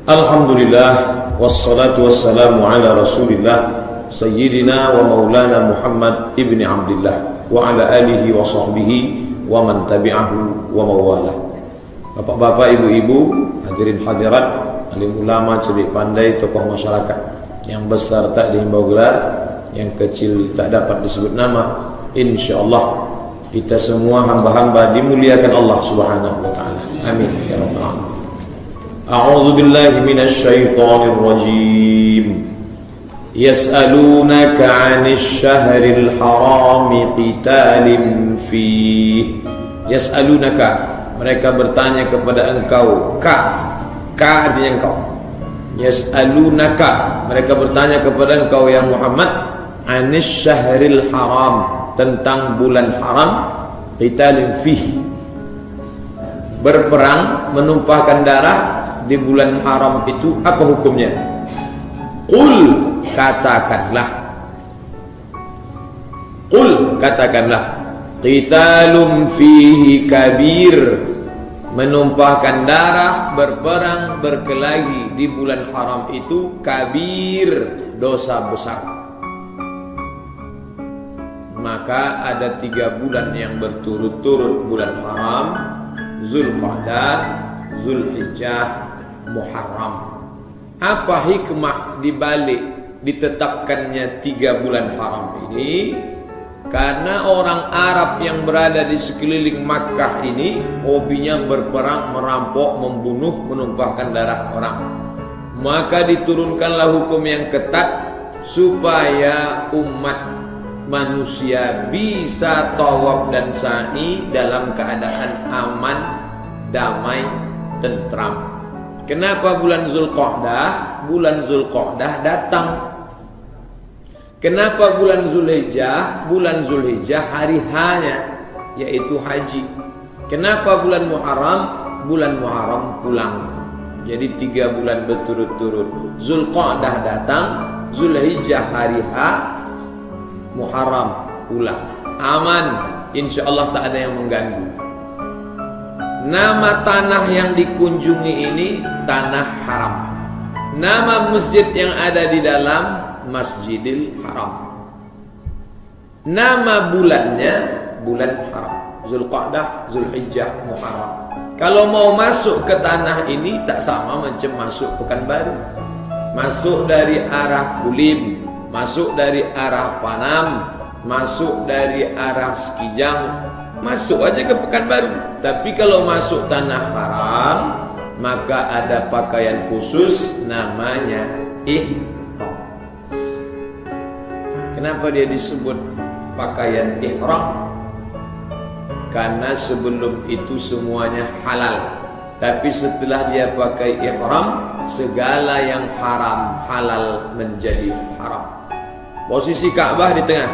Alhamdulillah, wassalatu wassalamu ala rasulillah Sayyidina wa maulana Muhammad ibni Abdillah wa ala alihi wa sahbihi wa man tabi'ahu wa mawalah. Bapak-bapak, ibu-ibu, hadirin hadirat, alim ulama, cerdik pandai, tokoh masyarakat, yang besar tak dihimbau gelar, yang kecil tak dapat disebut nama. InsyaAllah kita semua hamba-hamba dimuliakan Allah subhanahu wa ta'ala. Amin ya rabbal alamin. A'udzu billahi minasy syaithanir rajim. Yas'alunaka 'anil syahril harami qitalin fih. Yas'alunaka, mereka bertanya kepada engkau. Ka artinya engkau. Yas'alunaka, mereka bertanya kepada engkau ya Muhammad, 'anil syahril haram, tentang bulan haram, qitalin fih, berperang, menumpahkan darah di bulan haram itu apa hukumnya? Qul, katakanlah, qul, katakanlah, qitalun fihi kabir, menumpahkan darah, berperang, berkelahi di bulan haram itu kabir, dosa besar. Maka ada 3 bulan yang berturut-turut bulan haram: Zulqa'dah, Zulhijjah, Muharram. Apa hikmah dibalik ditetapkannya 3 bulan haram ini? Karena orang Arab yang berada di sekeliling Makkah ini hobinya berperang, merampok, membunuh, menumpahkan darah orang. Maka diturunkanlah hukum yang ketat supaya umat manusia bisa tawaf dan sa'i dalam keadaan aman, damai, tentram. Kenapa bulan Zulqa'dah? Bulan Zulqa'dah datang. Kenapa bulan Zulhijjah? Bulan Zulhijjah hari hanya, yaitu haji. Kenapa bulan Muharram? Bulan Muharram pulang. Jadi 3 bulan berturut-turut. Zulqa'dah datang, Zulhijjah hari H, Muharram pulang. Aman, insyaallah tak ada yang mengganggu. Nama tanah yang dikunjungi ini tanah haram. Nama masjid yang ada di dalam Masjidil Haram. Nama bulannya bulan haram. Zulqa'dah, Zulhijjah, Muharram. Kalau mau masuk ke tanah ini tak sama macam masuk Pekanbaru. Masuk dari arah Kulim, masuk dari arah Panam, masuk dari arah Sekijang, masuk aja ke Pekanbaru. Tapi kalau masuk tanah haram, maka ada pakaian khusus namanya ihram. Kenapa dia disebut pakaian ihram? Karena sebelum itu semuanya halal, tapi setelah dia pakai ihram, segala yang haram halal menjadi haram. Posisi Ka'bah di tengah.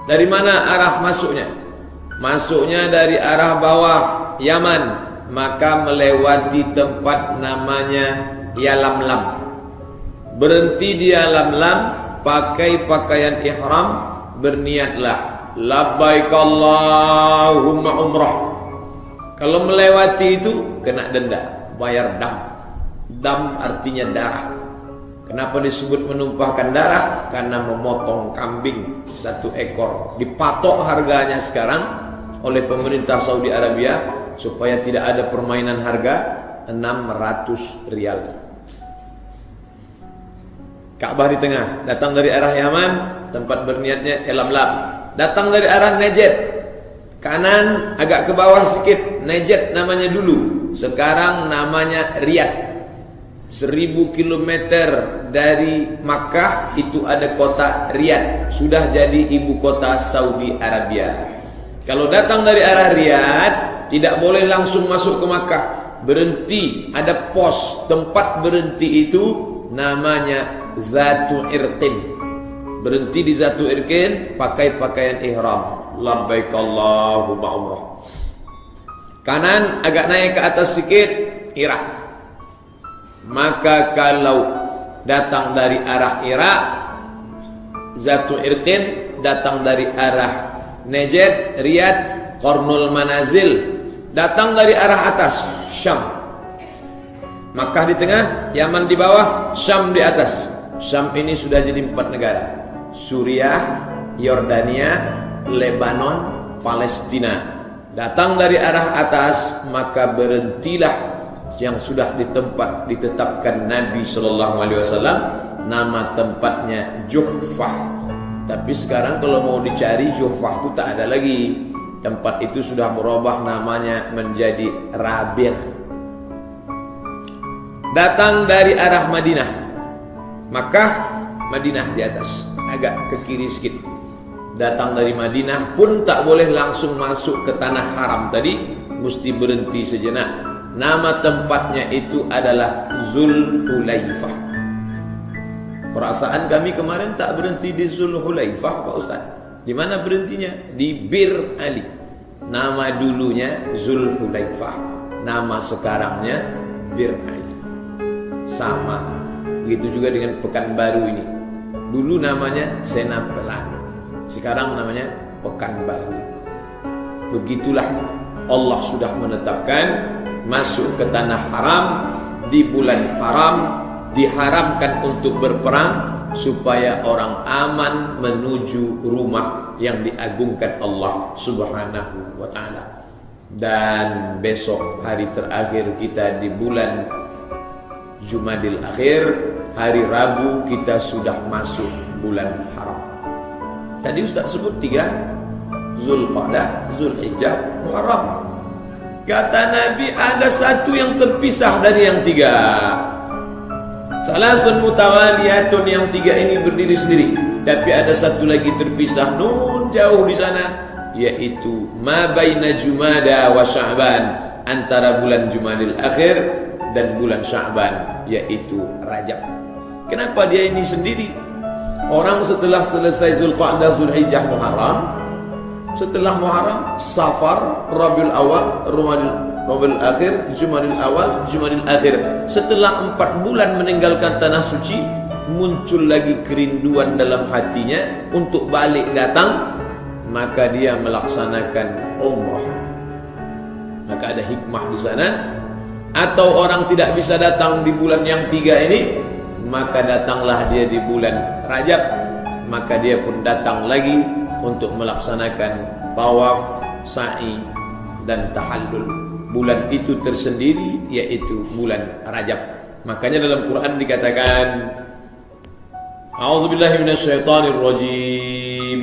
Dari mana arah masuknya? Masuknya dari arah bawah Yaman, maka melewati tempat namanya Yalamlam. Berhenti di Yalamlam, pakai pakaian ihram, berniatlah labbaik Allahumma umrah. Kalau melewati itu kena denda, bayar dam. Dam artinya darah. Kenapa disebut menumpahkan darah? Karena memotong kambing 1 ekor, dipatok harganya sekarang oleh pemerintah Saudi Arabia supaya tidak ada permainan harga, 600 rial. Ka'bah di tengah, datang dari arah Yaman, tempat berniatnya Yalamlam. Datang dari arah Najd, kanan agak ke bawah sedikit, Najd namanya dulu, sekarang namanya Riyadh. 1000 km dari Makkah itu ada kota Riyadh, sudah jadi ibu kota Saudi Arabia. Kalau datang dari arah Riyadh, tidak boleh langsung masuk ke Makkah, berhenti, ada pos, tempat berhenti itu namanya Zatu Irqin. Berhenti di Zatu Irqin, pakai pakaian ihram, labbaik Allahumma umrah. Kanan agak naik ke atas sedikit, Irak. Maka kalau datang dari arah Irak, Zatu Irqin, datang dari arah Najd, Riyadh, Qarnul Manazil, datang dari arah atas Syam, Makkah di tengah, Yaman di bawah, Syam di atas. Syam ini sudah jadi 4 negara: Suriah, Yordania, Lebanon, Palestina. Datang dari arah atas, maka berhentilah yang sudah di tempat ditetapkan Nabi SAW. Nama tempatnya Juhfah. Tapi sekarang kalau mau dicari, Juhfah itu tak ada lagi. Tempat itu sudah berubah namanya menjadi Rabigh. Datang dari arah Madinah, Makkah, Madinah di atas, agak ke kiri sedikit. Datang dari Madinah pun tak boleh langsung masuk ke tanah haram tadi, mesti berhenti sejenak. Nama tempatnya itu adalah Zulhulaifah. Perasaan kami kemarin tak berhenti di Zulhulaifah, Pak Ustaz. Di mana berhentinya? Di Bir Ali. Nama dulunya Zulhulaifah, nama sekarangnya Bir Ali. Sama. Begitu juga dengan Pekanbaru ini. Dulu namanya Senapelan, sekarang namanya Pekanbaru. Begitulah Allah sudah menetapkan masuk ke tanah haram di bulan haram, diharamkan untuk berperang supaya orang aman menuju rumah yang diagungkan Allah Subhanahu wa taala. Dan besok hari terakhir kita di bulan Jumadil Akhir, hari Rabu kita sudah masuk bulan haram. Tadi Ustaz sebut 3: Zulqa'dah, Zulhijjah, Muharram. Kata Nabi ada satu yang terpisah dari yang 3. Salasun mutawaliyatun, yang 3 ini berdiri sendiri. Tapi ada satu lagi terpisah nun jauh di sana, yaitu ma baina Jumada wa Sya'ban, antara bulan Jumadil Akhir dan bulan Sya'ban, yaitu Rajab. Kenapa dia ini sendiri? Orang setelah selesai Zulqa'dah, Zulhijjah, Muharram, setelah Muharram, Safar, Rabiul Awal, Rabiul Akhir, Jumadil Awal, Jumadil Akhir. Setelah 4 bulan meninggalkan tanah suci, muncul lagi kerinduan dalam hatinya untuk balik datang, maka dia melaksanakan umrah. Maka ada hikmah di sana. Atau orang tidak bisa datang di bulan yang 3 ini, maka datanglah dia di bulan Rajab, maka dia pun datang lagi untuk melaksanakan tawaf, sa'i, dan tahallul. Bulan itu tersendiri, yaitu bulan Rajab. Makanya dalam Quran dikatakan, A'udzubillahi minasyaitonirrajim,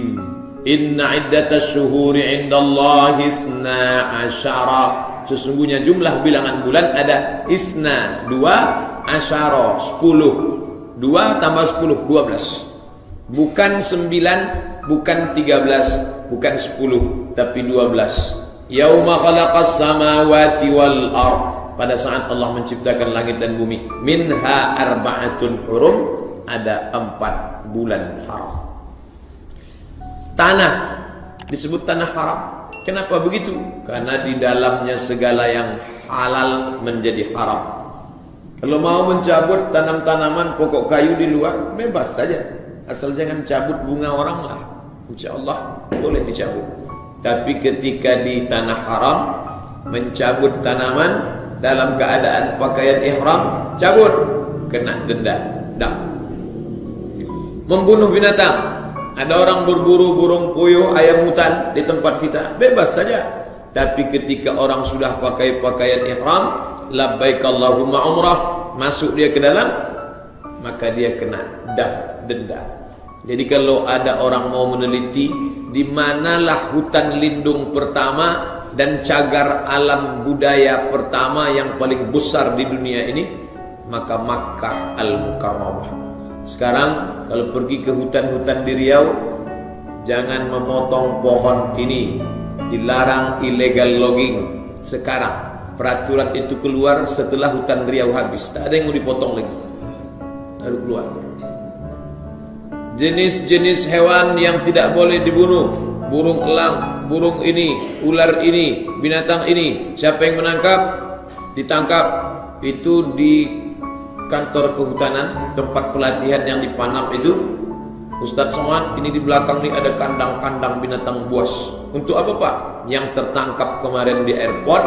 Inna iddatash syuhuri indallahi 12. Sesungguhnya jumlah bilangan bulan ada isna, 2, asyara, 10. 2 tambah 10, 12. Bukan 9, bukan 13, bukan 10, tapi 12. Yauma khalaqas samawati wal ard, pada saat Allah menciptakan langit dan bumi. Minha arba'atun hurum, ada 4 bulan haram. Tanah disebut tanah haram. Kenapa begitu? Karena di dalamnya segala yang halal menjadi haram. Kalau mau mencabut tanam-tanaman pokok kayu di luar, bebas saja, asal jangan cabut bunga orang lah, insya Allah boleh dicabut. Tapi ketika di tanah haram mencabut tanaman dalam keadaan pakaian ihram, cabut, kena denda. Membunuh binatang, ada orang berburu burung puyuh, ayam hutan di tempat kita, bebas saja. Tapi ketika orang sudah pakai pakaian ihram, labbaik Allahumma umrah, masuk dia ke dalam, maka dia kena denda. Jadi kalau ada orang mau meneliti di manalah hutan lindung pertama dan cagar alam budaya pertama yang paling besar di dunia ini, maka Makkah Al-Mukarramah. Sekarang kalau pergi ke hutan-hutan di Riau, jangan memotong pohon ini, dilarang illegal logging. Sekarang peraturan itu keluar setelah hutan Riau habis, tak ada yang mau dipotong lagi, baru keluar. Jenis-jenis hewan yang tidak boleh dibunuh, burung elang, burung ini, ular ini, binatang ini, siapa yang menangkap, ditangkap. Itu di kantor kehutanan, tempat pelatihan yang di Panam itu, Ustadz Somad, ini di belakang nih ada kandang-kandang binatang buas. Untuk apa Pak? Yang tertangkap kemarin di airport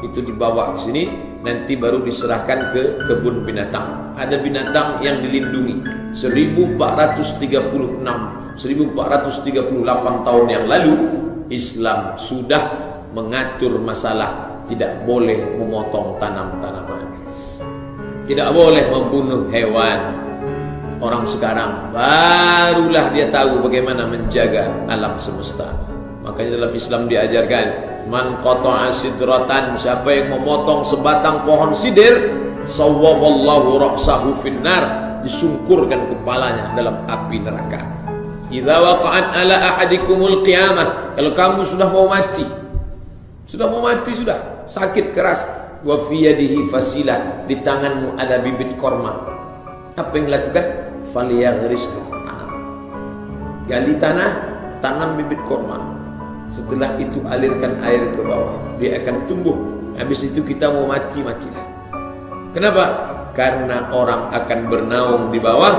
itu dibawa ke sini, nanti baru diserahkan ke kebun binatang. Ada binatang yang dilindungi 1436 1438 tahun yang lalu Islam sudah mengatur masalah tidak boleh memotong tanam-tanaman, tidak boleh membunuh hewan. Orang sekarang barulah dia tahu bagaimana menjaga alam semesta. Makanya dalam Islam diajarkan, man qata'a sidratan, siapa yang memotong sebatang pohon sidir, sawwaballahu ra'sahu finnar, disungkurkan kepalanya dalam api neraka. Idza waqa'at ala ahadikumul qiyamah, kalau kamu sudah mau mati, sudah sakit keras, wa fi yadihi fasilah, di tanganmu ada bibit korma, apa yang dilakukan? Falyaghrisha, tanam, gali tanah, tanam bibit korma. Setelah itu alirkan air ke bawah, dia akan tumbuh. Habis itu kita mau matilah. Kenapa? Karena orang akan bernaung di bawah,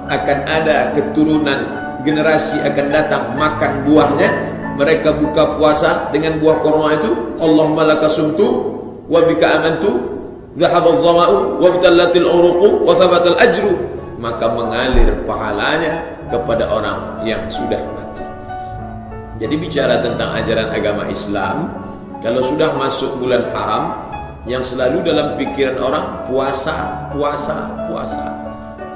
akan ada keturunan generasi akan datang makan buahnya. Mereka buka puasa dengan buah korma itu. Allahumma laka sumtu wa bika amantu, dhahaba adh-dhama'u wa btallatil uruqu wa thabatal ajru. Maka mengalir pahalanya kepada orang yang sudah mati. Jadi bicara tentang ajaran agama Islam, kalau sudah masuk bulan haram, yang selalu dalam pikiran orang puasa.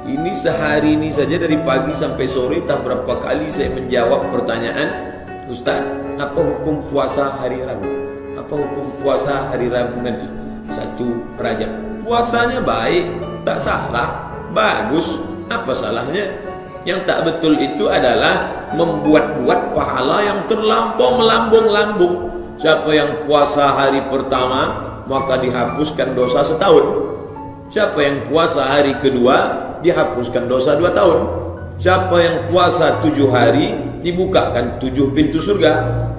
Ini sehari ini saja dari pagi sampai sore tak berapa kali saya menjawab pertanyaan, Ustaz, apa hukum puasa hari Rabu? Apa hukum puasa hari Rabu nanti? 1 Rajab. Puasanya baik, tak salah, bagus. Apa salahnya? Yang tak betul itu adalah membuat-buat pahala yang terlampau melambung-lambung. Siapa yang puasa hari pertama, maka dihapuskan dosa setahun. Siapa yang puasa hari kedua, dihapuskan dosa 2 tahun. Siapa yang puasa 7 hari, dibukakan 7 pintu surga.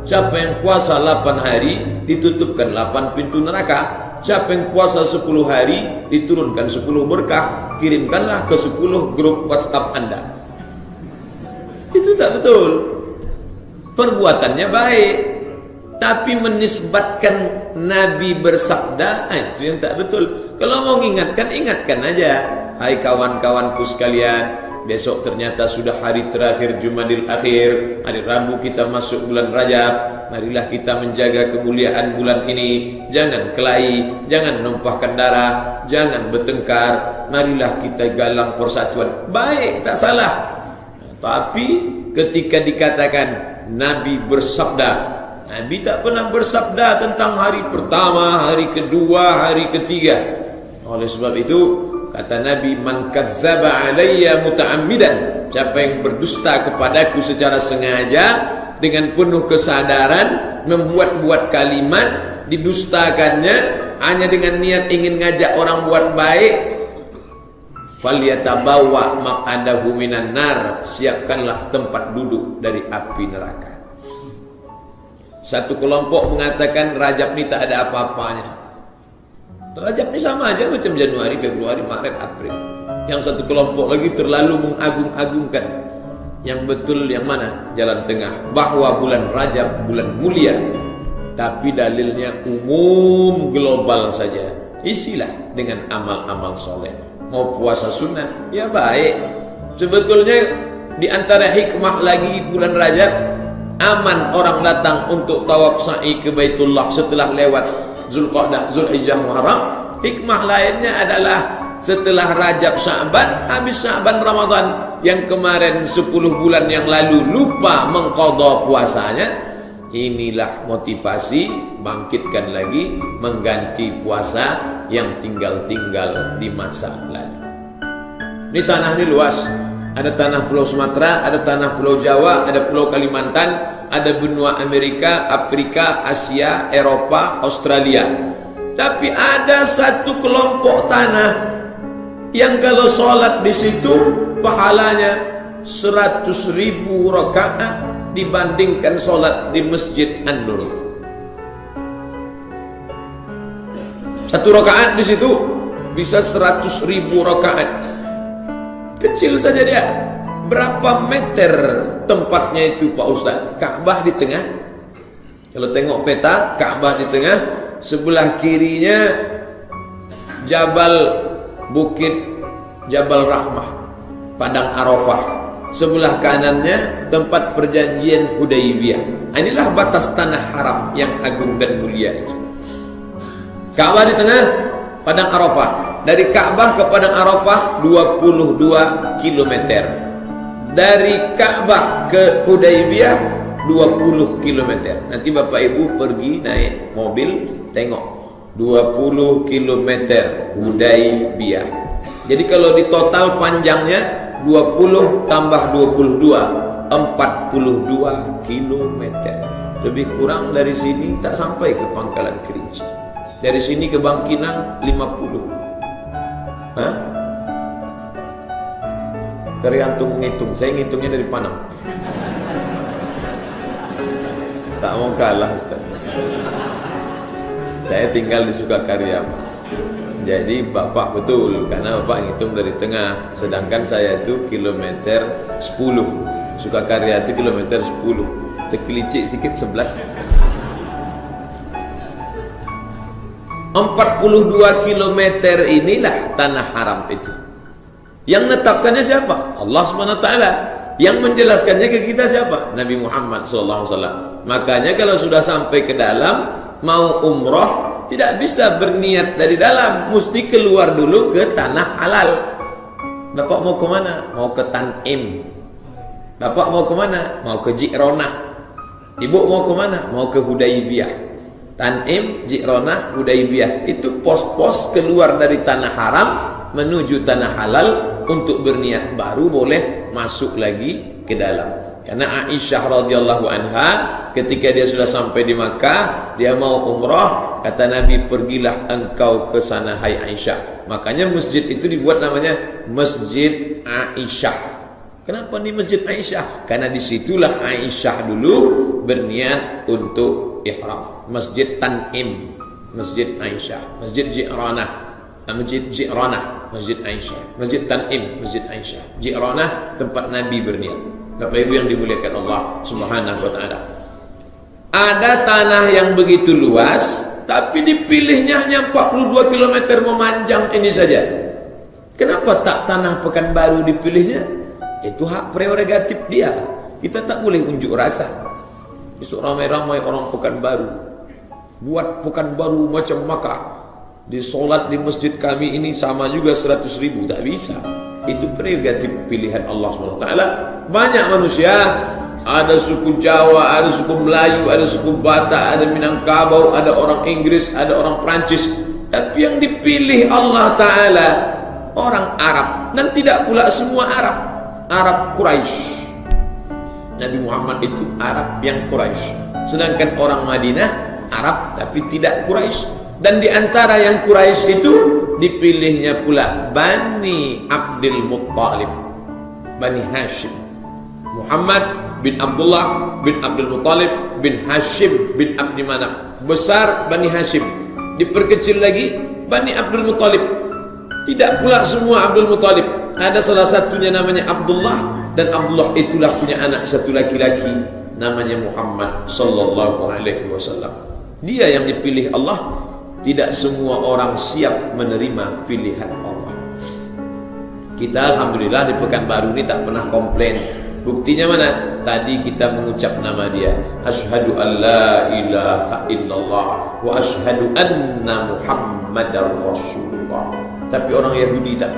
Siapa yang puasa 8 hari, ditutupkan 8 pintu neraka. Siapa yang puasa 10 hari, diturunkan 10 berkah. Kirimkanlah ke 10 grup WhatsApp Anda. Itu tak betul. Perbuatannya baik, tapi menisbatkan Nabi bersabda, itu yang tak betul. Kalau mau ingatkan aja. Hai kawan-kawanku sekalian, besok ternyata sudah hari terakhir Jumadil Akhir, hari Rabu kita masuk bulan Rajab. Marilah kita menjaga kemuliaan bulan ini. Jangan kelahi, jangan numpahkan darah, jangan bertengkar. Marilah kita galang persatuan. Baik, tak salah. Tapi ketika dikatakan Nabi bersabda, Nabi tak pernah bersabda tentang hari pertama, hari kedua, hari ketiga. Oleh sebab itu kata Nabi, man kadzdzaba alayya muta'ammidan, siapa yang berdusta kepadaku secara sengaja dengan penuh kesadaran, membuat-buat kalimat, didustakannya hanya dengan niat ingin ngajak orang buat baik, falyatabawwa maq'adahu minan nar, siapkanlah tempat duduk dari api neraka. Satu kelompok mengatakan Rajab ini tak ada apa-apanya. Rajab ini sama aja macam Januari, Februari, Maret, April. Yang satu kelompok lagi terlalu mengagung-agungkan. Yang betul yang mana? Jalan tengah. Bahwa bulan Rajab bulan mulia, tapi dalilnya umum global saja. Isilah dengan amal-amal soleh. Mau puasa sunnah, ya baik. Sebetulnya di antara hikmah lagi bulan Rajab, aman orang datang untuk tawaf sa'i ke Baitullah setelah lewat Zulqa'dah, Zulhijjah, Muharram. Hikmah lainnya adalah setelah Rajab, Sya'ban, habis Sya'ban, Ramadan, yang kemarin 10 bulan yang lalu lupa mengqadha puasanya, inilah motivasi bangkitkan lagi, mengganti puasa yang tinggal-tinggal di masa lalu. Ini tanah ini luas. Ada tanah Pulau Sumatera, ada tanah Pulau Jawa, ada Pulau Kalimantan, ada benua Amerika, Afrika, Asia, Eropa, Australia. Tapi ada satu kelompok tanah yang kalau sholat di situ pahalanya 100.000 rakaat dibandingkan sholat di Masjid An-Nur. Satu rakaat di situ bisa 100.000 rakaat. Kecil saja dia. Berapa meter tempatnya itu Pak Ustaz? Ka'bah di tengah. Kalau tengok peta, Ka'bah di tengah, sebelah kirinya Bukit Jabal Rahmah, Padang Arafah. Sebelah kanannya tempat perjanjian Hudaybiyah. Inilah batas tanah haram yang agung dan mulia itu. Ka'bah di tengah, Padang Arafah. Dari Ka'bah ke Padang Arafah 22 km. Dari Ka'bah ke Hudaybiyah 20 km. Nanti Bapak Ibu pergi naik mobil, tengok 20 km Hudaybiyah. Jadi kalau di total panjangnya 20 tambah 22 42 km. Lebih kurang dari sini tak sampai ke Pangkalan Kerinci. Dari sini ke Bangkinang 50. Hah? Tergantung ngitung. Saya ngitungnya dari Panang. Tak mau kalah, Ustaz. Saya tinggal di Sukakarya. Jadi Bapak betul, karena Bapak ngitung dari tengah. Sedangkan saya itu kilometer 10. Sukakarya itu kilometer 10. Terkelicik sikit 11. 42 km inilah tanah haram itu. Yang menetapkannya siapa? Allah SWT. Yang menjelaskannya ke kita siapa? Nabi Muhammad SAW. Makanya kalau sudah sampai ke dalam, mau umrah, tidak bisa berniat dari dalam, mesti keluar dulu ke tanah halal. Bapak mau ke mana? Mau ke Tanim. Bapak mau ke mana? Mau ke Ji'ronah. Ibu mau ke mana? Mau ke Hudaybiyah. Tanim, Ji'ronah, Hudaybiyah. Itu pos-pos keluar dari tanah haram menuju tanah halal untuk berniat, baru boleh masuk lagi ke dalam. Karena Aisyah radhiyallahu anha ketika dia sudah sampai di Makkah, dia mau umrah, kata Nabi, pergilah engkau ke sana hai Aisyah. Makanya masjid itu dibuat namanya Masjid Aisyah. Kenapa nih Masjid Aisyah? Karena disitulah Aisyah dulu berniat untuk ihram. Masjid Tanim, Masjid Aisyah, Masjid Ji'ranah, Masjid Ji'ranah, Masjid Aisyah, Masjid Tanim, Masjid Aisyah. Ji'ranah tempat Nabi berniat. Bapak Ibu yang dimuliakan Allah Subhanahu wa taala. Ada tanah yang begitu luas, tapi dipilihnya hanya 42 km memanjang ini saja. Kenapa tak tanah Pekanbaru dipilihnya? Itu hak prerogatif dia. Kita tak boleh unjuk rasa. Besok ramai-ramai orang Pekanbaru buat Pekanbaru macam Makkah. Di solat di masjid kami ini sama juga 100.000, tak bisa. Itu prerogatif pilihan Allah SWT. Banyak manusia, ada suku Jawa, ada suku Melayu, ada suku Batak, ada Minangkabau, ada orang Inggris, ada orang Perancis. Tapi yang dipilih Allah Ta'ala orang Arab, dan tidak pula semua Arab. Arab Quraisy. Nabi Muhammad itu Arab yang Quraisy. Sedangkan orang Madinah Arab tapi tidak Quraisy. Dan di antara yang Quraisy itu dipilihnya pula Bani Abdul Muttalib, Bani Hashim. Muhammad bin Abdullah bin Abdul Muttalib bin Hashim bin Abdi Manaf. Besar Bani Hashim, diperkecil lagi Bani Abdul Muttalib. Tidak pula semua Abdul Muttalib. Ada salah satunya namanya Abdullah, dan Abdullah itulah punya anak satu laki-laki namanya Muhammad sallallahu alaihi wasallam. Dia yang dipilih Allah. Tidak semua orang siap menerima pilihan Allah. Kita alhamdulillah di Pekanbaru ini tak pernah komplain. Buktinya mana? Tadi kita mengucap nama dia. Asyhadu an la ilaha illallah wa asyhadu anna Muhammadar Rasulullah. Tapi orang Yahudi tak.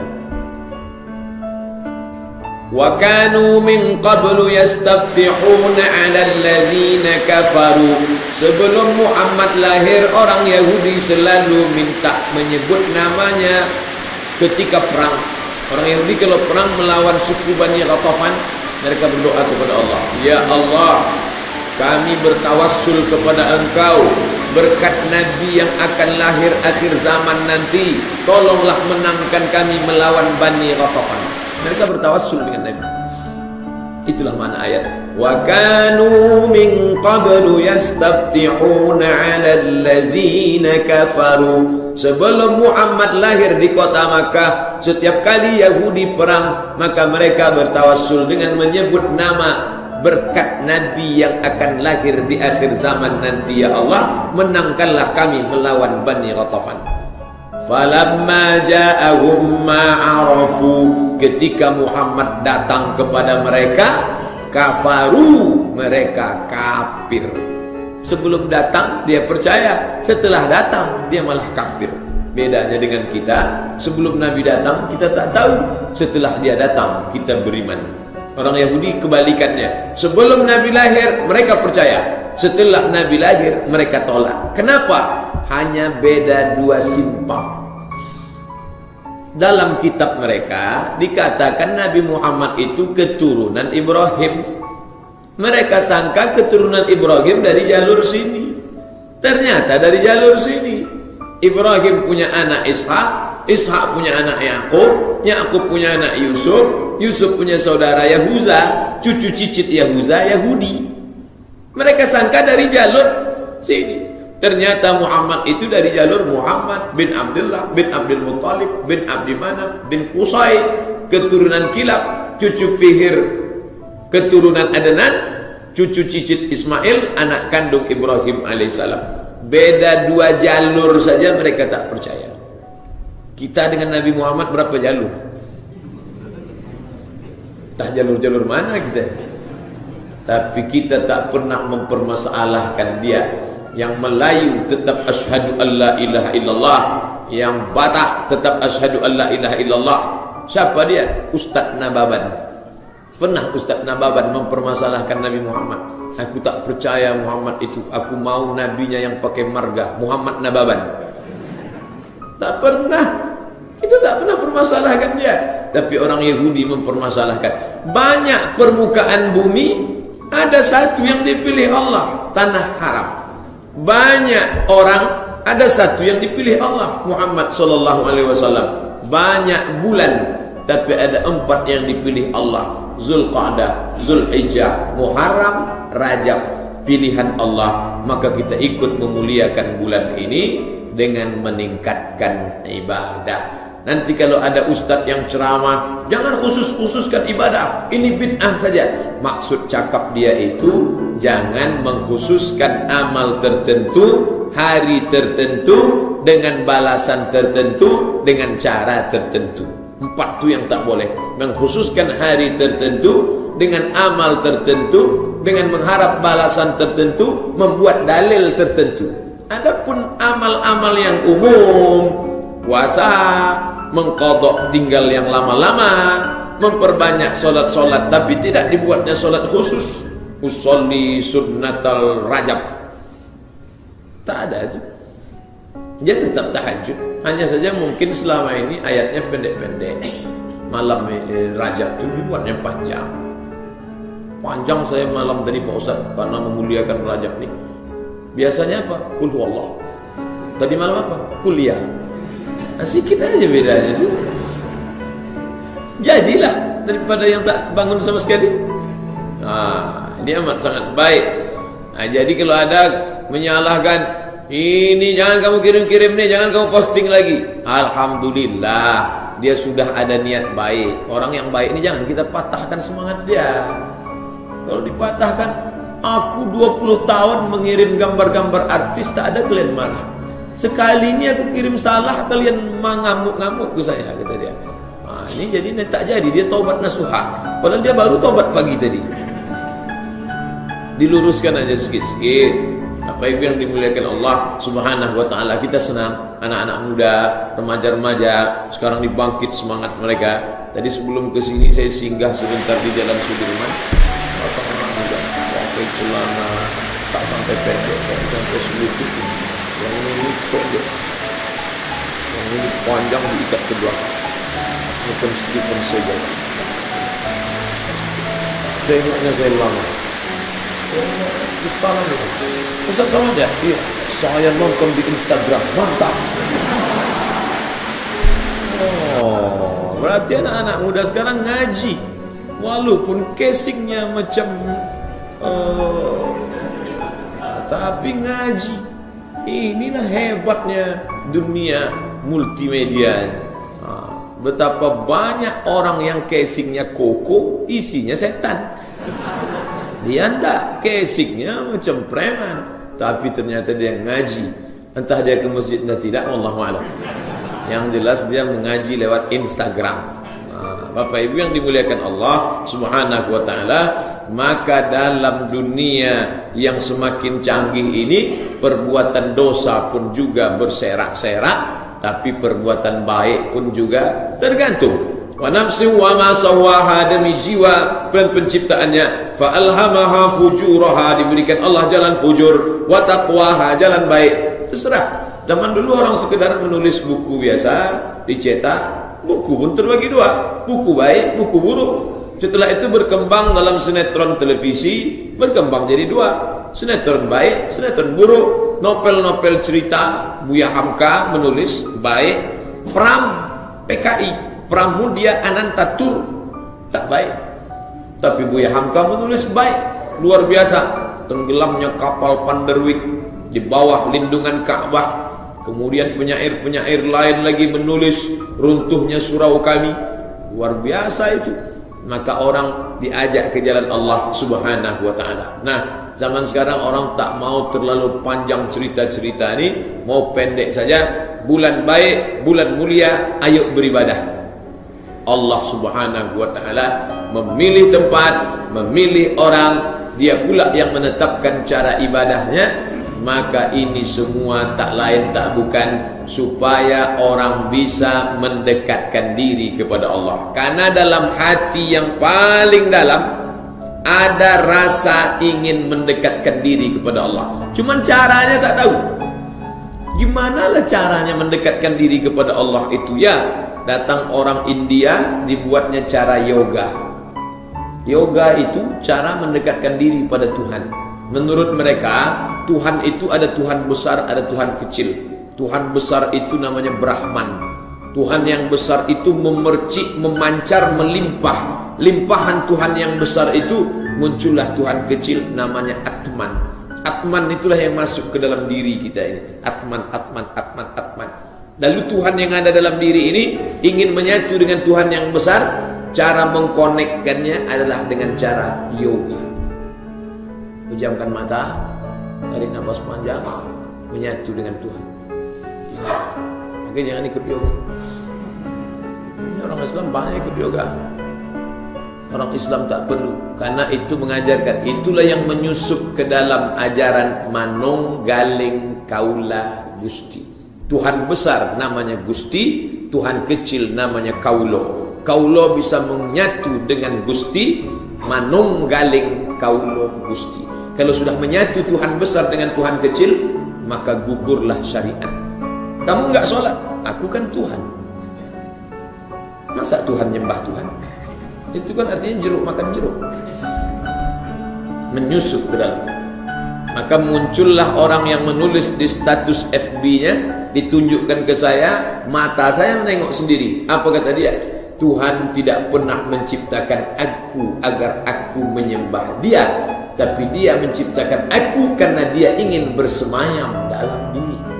Wa kanu min qablu yastaftihuna 'ala alladhina kafaru. Sebelum Muhammad lahir, orang Yahudi selalu minta menyebut namanya ketika perang. Orang Yahudi kalau perang melawan suku Bani Ghatafan, mereka berdoa kepada Allah, ya Allah, kami bertawassul kepada Engkau berkat Nabi yang akan lahir akhir zaman nanti, tolonglah menangkan kami melawan Bani Ghatafan. Mereka bertawassul dengan Nabi. Itulah makna ayat. Wa kanu min qablu yastaftihuna 'ala allazina kafaru. Sebelum Muhammad lahir di kota Makkah, setiap kali Yahudi perang, maka mereka bertawassul dengan menyebut nama berkat Nabi yang akan lahir di akhir zaman nanti, ya Allah, menangkanlah kami melawan Bani Ghatafan. Falamma ja'ahum ma'arafu, ketika Muhammad datang kepada mereka, kafaru, mereka kafir. Sebelum datang dia percaya, setelah datang dia malah kafir. Bedanya dengan kita, sebelum Nabi datang kita tak tahu, setelah dia datang kita beriman. Orang Yahudi kebalikannya, sebelum Nabi lahir mereka percaya, setelah Nabi lahir mereka tolak. Kenapa? Hanya beda dua simpang. Dalam kitab mereka dikatakan Nabi Muhammad itu keturunan Ibrahim. Mereka sangka keturunan Ibrahim dari jalur sini, ternyata dari jalur sini. Ibrahim punya anak Ishak, Ishak punya anak Yakub, Yakub punya anak Yusuf, Yusuf punya saudara Yahuza, cucu cicit Yahuza Yahudi. Mereka sangka dari jalur sini, ternyata Muhammad itu dari jalur Muhammad bin Abdullah bin Abdul Muttalib bin Abdi Manaf bin Qusay, keturunan Kilab, cucu Fihir, keturunan Adnan, cucu cicit Ismail, anak kandung Ibrahim alaihissalam. Beda dua jalur saja mereka tak percaya. Kita dengan Nabi Muhammad berapa jalur? Tak jalur-jalur mana kita? Tapi kita tak pernah mempermasalahkan dia. Yang Melayu tetap asyhadu alla ilaha illallah, yang Batak tetap asyhadu alla ilaha illallah. Siapa dia? Ustaz Nababan. Pernah Ustaz Nababan mempermasalahkan Nabi Muhammad. Aku tak percaya Muhammad itu, aku mau nabinya yang pakai marga, Muhammad Nababan. Tak pernah. Kita tak pernah permasalahkan dia. Tapi orang Yahudi mempermasalahkan. Banyak permukaan bumi, ada satu yang dipilih Allah, tanah haram. Banyak orang, ada satu yang dipilih Allah, Muhammad sallallahu alaihi wasallam. Banyak bulan, tapi ada 4 yang dipilih Allah, Zulqa'dah, Zulhijjah, Muharram, Rajab, pilihan Allah. Maka kita ikut memuliakan bulan ini dengan meningkatkan ibadah. Nanti kalau ada ustadz yang ceramah, jangan khusus-khususkan ibadah, ini bid'ah saja. Maksud cakap dia itu jangan mengkhususkan amal tertentu, hari tertentu, dengan balasan tertentu, dengan cara tertentu. 4 itu yang tak boleh. Mengkhususkan hari tertentu dengan amal tertentu, dengan mengharap balasan tertentu, membuat dalil tertentu. Adapun amal-amal yang umum, puasa, mengqadha tinggal yang lama-lama, memperbanyak solat-solat, tapi tidak dibuatnya solat khusus. Usolli sunnatal rajab, tak ada itu. Dia tetap tahajud, hanya saja mungkin selama ini ayatnya pendek-pendek. Malam Rajab itu dibuatnya panjang. Panjang saya malam tadi Pak Ustaz, karena memuliakan Rajab nih. Biasanya apa? Qul huwallah. Tadi malam apa? Kuliah. Sedikit aja bedanya itu. Jadilah daripada yang tak bangun sama sekali. Dia amat sangat baik. Jadi kalau ada menyalahkan, ini jangan kamu kirim-kirim nih, jangan kamu posting lagi. Alhamdulillah, dia sudah ada niat baik. Orang yang baik ini jangan kita patahkan semangat dia. Kalau dipatahkan, aku 20 tahun mengirim gambar-gambar artis, tak ada kalian marah. Sekali ini aku kirim salah, kalian mengamuk-ngamuk ke saya, kata dia. Ini jadi tak jadi, dia taubat nasuha. Padahal dia baru taubat pagi tadi. Diluruskan aja sikit-sikit. Apa itu yang dimuliakan Allah Subhanahu wa taala. Kita senang anak-anak muda, remaja-remaja sekarang dibangkit semangat mereka. Tadi sebelum ke sini saya singgah sebentar di Jalan Sudirman. Anak muda pakai celana tak sampai pendek, tak sampai selutut. Yang ini pendek, yang ini panjang diikat ke belakang macam Stephen Seagal. Tengoknya saya lama. Ustaz itu, Ustaz sama aja. Iya, saya nonton di Instagram, mantap. Oh, berarti anak-anak muda sekarang ngaji, walaupun casingnya macam, tapi ngaji. Inilah hebatnya dunia multimedia. Betapa banyak orang yang casingnya koko, isinya setan. Dia ndak, casingnya macam preman, tapi ternyata dia ngaji. Entah dia ke masjid atau tidak, wallahu a'lam. Yang jelas dia mengaji lewat Instagram. Bapak Ibu yang dimuliakan Allah Subhanahu wa taala, maka dalam dunia yang semakin canggih ini, perbuatan dosa pun juga berserak-serak, tapi perbuatan baik pun juga tergantung. Wa nafsin wa ma sawaha, demi jiwa dan penciptaannya, fa alhamaha fujuraha, diberikan Allah jalan fujur, wa taqwaha, jalan baik. Terserah. Zaman dulu orang sekedar menulis buku biasa, dicetak. Buku pun terbagi dua, buku baik, buku buruk. Setelah itu berkembang dalam sinetron televisi, berkembang jadi dua, sinetron baik, sinetron buruk. Novel-novel cerita, Buya Hamka menulis baik. Pram PKI, Pramudia Anantatur, tak baik. Tapi Buya Hamka menulis baik, luar biasa. Tenggelamnya kapal Panderwik di bawah lindungan Ka'bah. Kemudian penyair-penyair lain lagi menulis runtuhnya surau kami. Luar biasa itu. Maka orang diajak ke jalan Allah Subhanahu wa taala. Nah, zaman sekarang orang tak mau terlalu panjang cerita-cerita ini, mau pendek saja. Bulan baik, bulan mulia, ayo beribadah. Allah Subhanahu wa taala memilih tempat, memilih orang, dia pula yang menetapkan cara ibadahnya. Maka ini semua tak lain tak bukan supaya orang bisa mendekatkan diri kepada Allah. Karena dalam hati yang paling dalam ada rasa ingin mendekatkan diri kepada Allah. Cuman caranya tak tahu. Gimana lah caranya mendekatkan diri kepada Allah itu? Ya, datang orang India, dibuatnya cara yoga. Yoga itu cara mendekatkan diri pada Tuhan. Menurut mereka, Tuhan itu ada Tuhan besar, ada Tuhan kecil. Tuhan besar itu namanya Brahman. Tuhan yang besar itu memercik, memancar, melimpah. Limpahan Tuhan yang besar itu, muncullah Tuhan kecil namanya Atman. Atman itulah yang masuk ke dalam diri kita ini. Atman, Atman, Atman, Atman. Lalu Tuhan yang ada dalam diri ini ingin menyatu dengan Tuhan yang besar. Cara mengkonekkannya adalah dengan cara yoga. Pejamkan mata, tarik nafas panjang, menyatu dengan Tuhan. Ya. Maka jangan ikut yoga. Ini orang Islam banyak ikut yoga. Orang Islam tak perlu, karena itu mengajarkan, itulah yang menyusup ke dalam ajaran Manunggaling Kaula Gusti. Tuhan besar namanya Gusti, Tuhan kecil namanya Kaulo. Kaulo bisa menyatu dengan Gusti, Manunggaling Kaulo Gusti. Kalau sudah menyatu Tuhan besar dengan Tuhan kecil, maka gugurlah syariat. Kamu enggak sholat, aku kan Tuhan. Masa Tuhan nyembah Tuhan? Itu kan artinya jeruk makan jeruk. Menyusup ke dalam. Maka muncullah orang yang menulis di status FB-nya, ditunjukkan ke saya, mata saya menengok sendiri. Apa kata dia? Tuhan tidak pernah menciptakan aku agar aku menyembah dia, tapi dia menciptakan aku karena dia ingin bersemayam dalam diriku.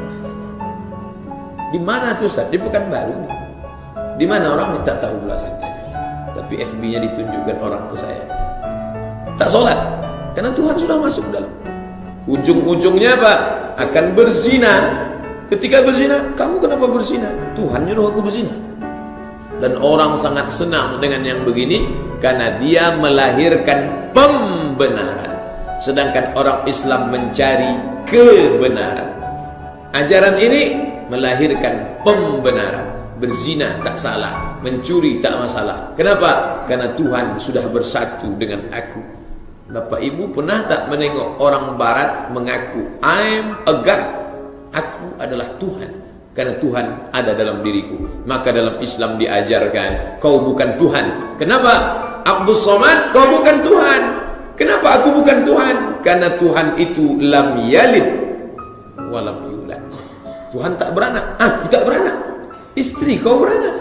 Di mana tuh Ustaz? Di Pekanbaru. Di mana orang tak tahu pula saya tanya. Tapi FB-nya ditunjukkan orang ke saya. Tak sholat karena Tuhan sudah masuk dalam. Ujung-ujungnya apa? Akan berzina. Ketika berzina, kamu kenapa berzina? Tuhan nyuruh aku berzina. Dan orang sangat senang dengan yang begini karena dia melahirkan pembenaran. Sedangkan orang Islam mencari kebenaran. Ajaran ini melahirkan pembenaran. Berzina tak salah, mencuri tak masalah. Kenapa? Karena Tuhan sudah bersatu dengan aku. Bapak Ibu pernah tak menengok orang barat mengaku I'm a God, aku adalah Tuhan, karena Tuhan ada dalam diriku. Maka dalam Islam diajarkan kau bukan Tuhan. Kenapa? Abdus Somad, kau bukan Tuhan. Kenapa aku bukan Tuhan? Karena Tuhan itu lam yalid walam yulad. Tuhan tak beranak, aku tak beranak. Istri kau beranak.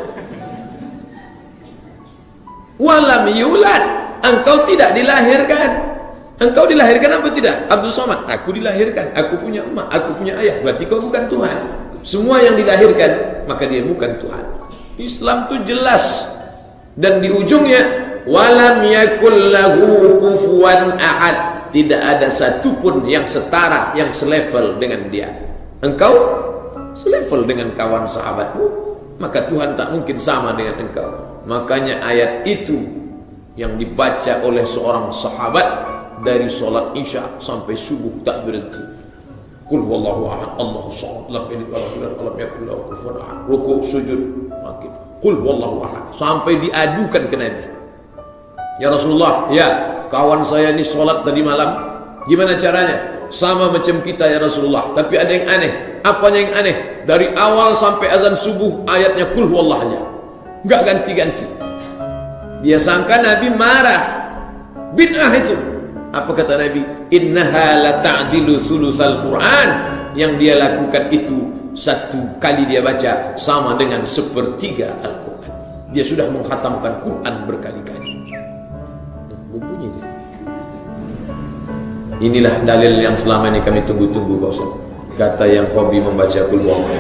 Walam yulad, engkau tidak dilahirkan. Engkau dilahirkan apa tidak? Abdul Somad, aku dilahirkan, aku punya emak, aku punya ayah. Berarti kau bukan Tuhan. Semua yang dilahirkan, maka dia bukan Tuhan. Islam itu jelas. Dan di ujungnya, walam yakul lahu kufuwan ahad. Tidak ada satupun yang setara, yang selevel dengan dia. Engkau selevel dengan kawan sahabatmu, maka Tuhan tak mungkin sama dengan engkau. Makanya ayat itu yang dibaca oleh seorang sahabat dari solat isya sampai subuh tak berhenti. Qul huwallahu ahad, Allahu samad, lam yalid walam yulad walam yakul lahu kufuwan ahad. Rukuk sujud makin qul huwallahu ahad sampai diadukan ke Nabi. Ya Rasulullah, ya kawan saya ini solat tadi malam, gimana caranya? Sama macam kita ya Rasulullah, tapi ada yang aneh. Apanya yang aneh? Dari awal sampai azan subuh ayatnya qul huwallah aja, enggak ganti-ganti. Dia sangka Nabi marah, bid'ah itu. Apa kata Nabi? Innaha la ta'dilu sulusal Quran. Yang dia lakukan itu satu kali dia baca sama dengan sepertiga Al-Quran. Dia sudah menghatamkan Quran berkali-kali. Bunyi dia. Inilah dalil yang selama ini kami tunggu-tunggu, Pak Ustaz. Kata yang hobi membaca Qul Huwallah.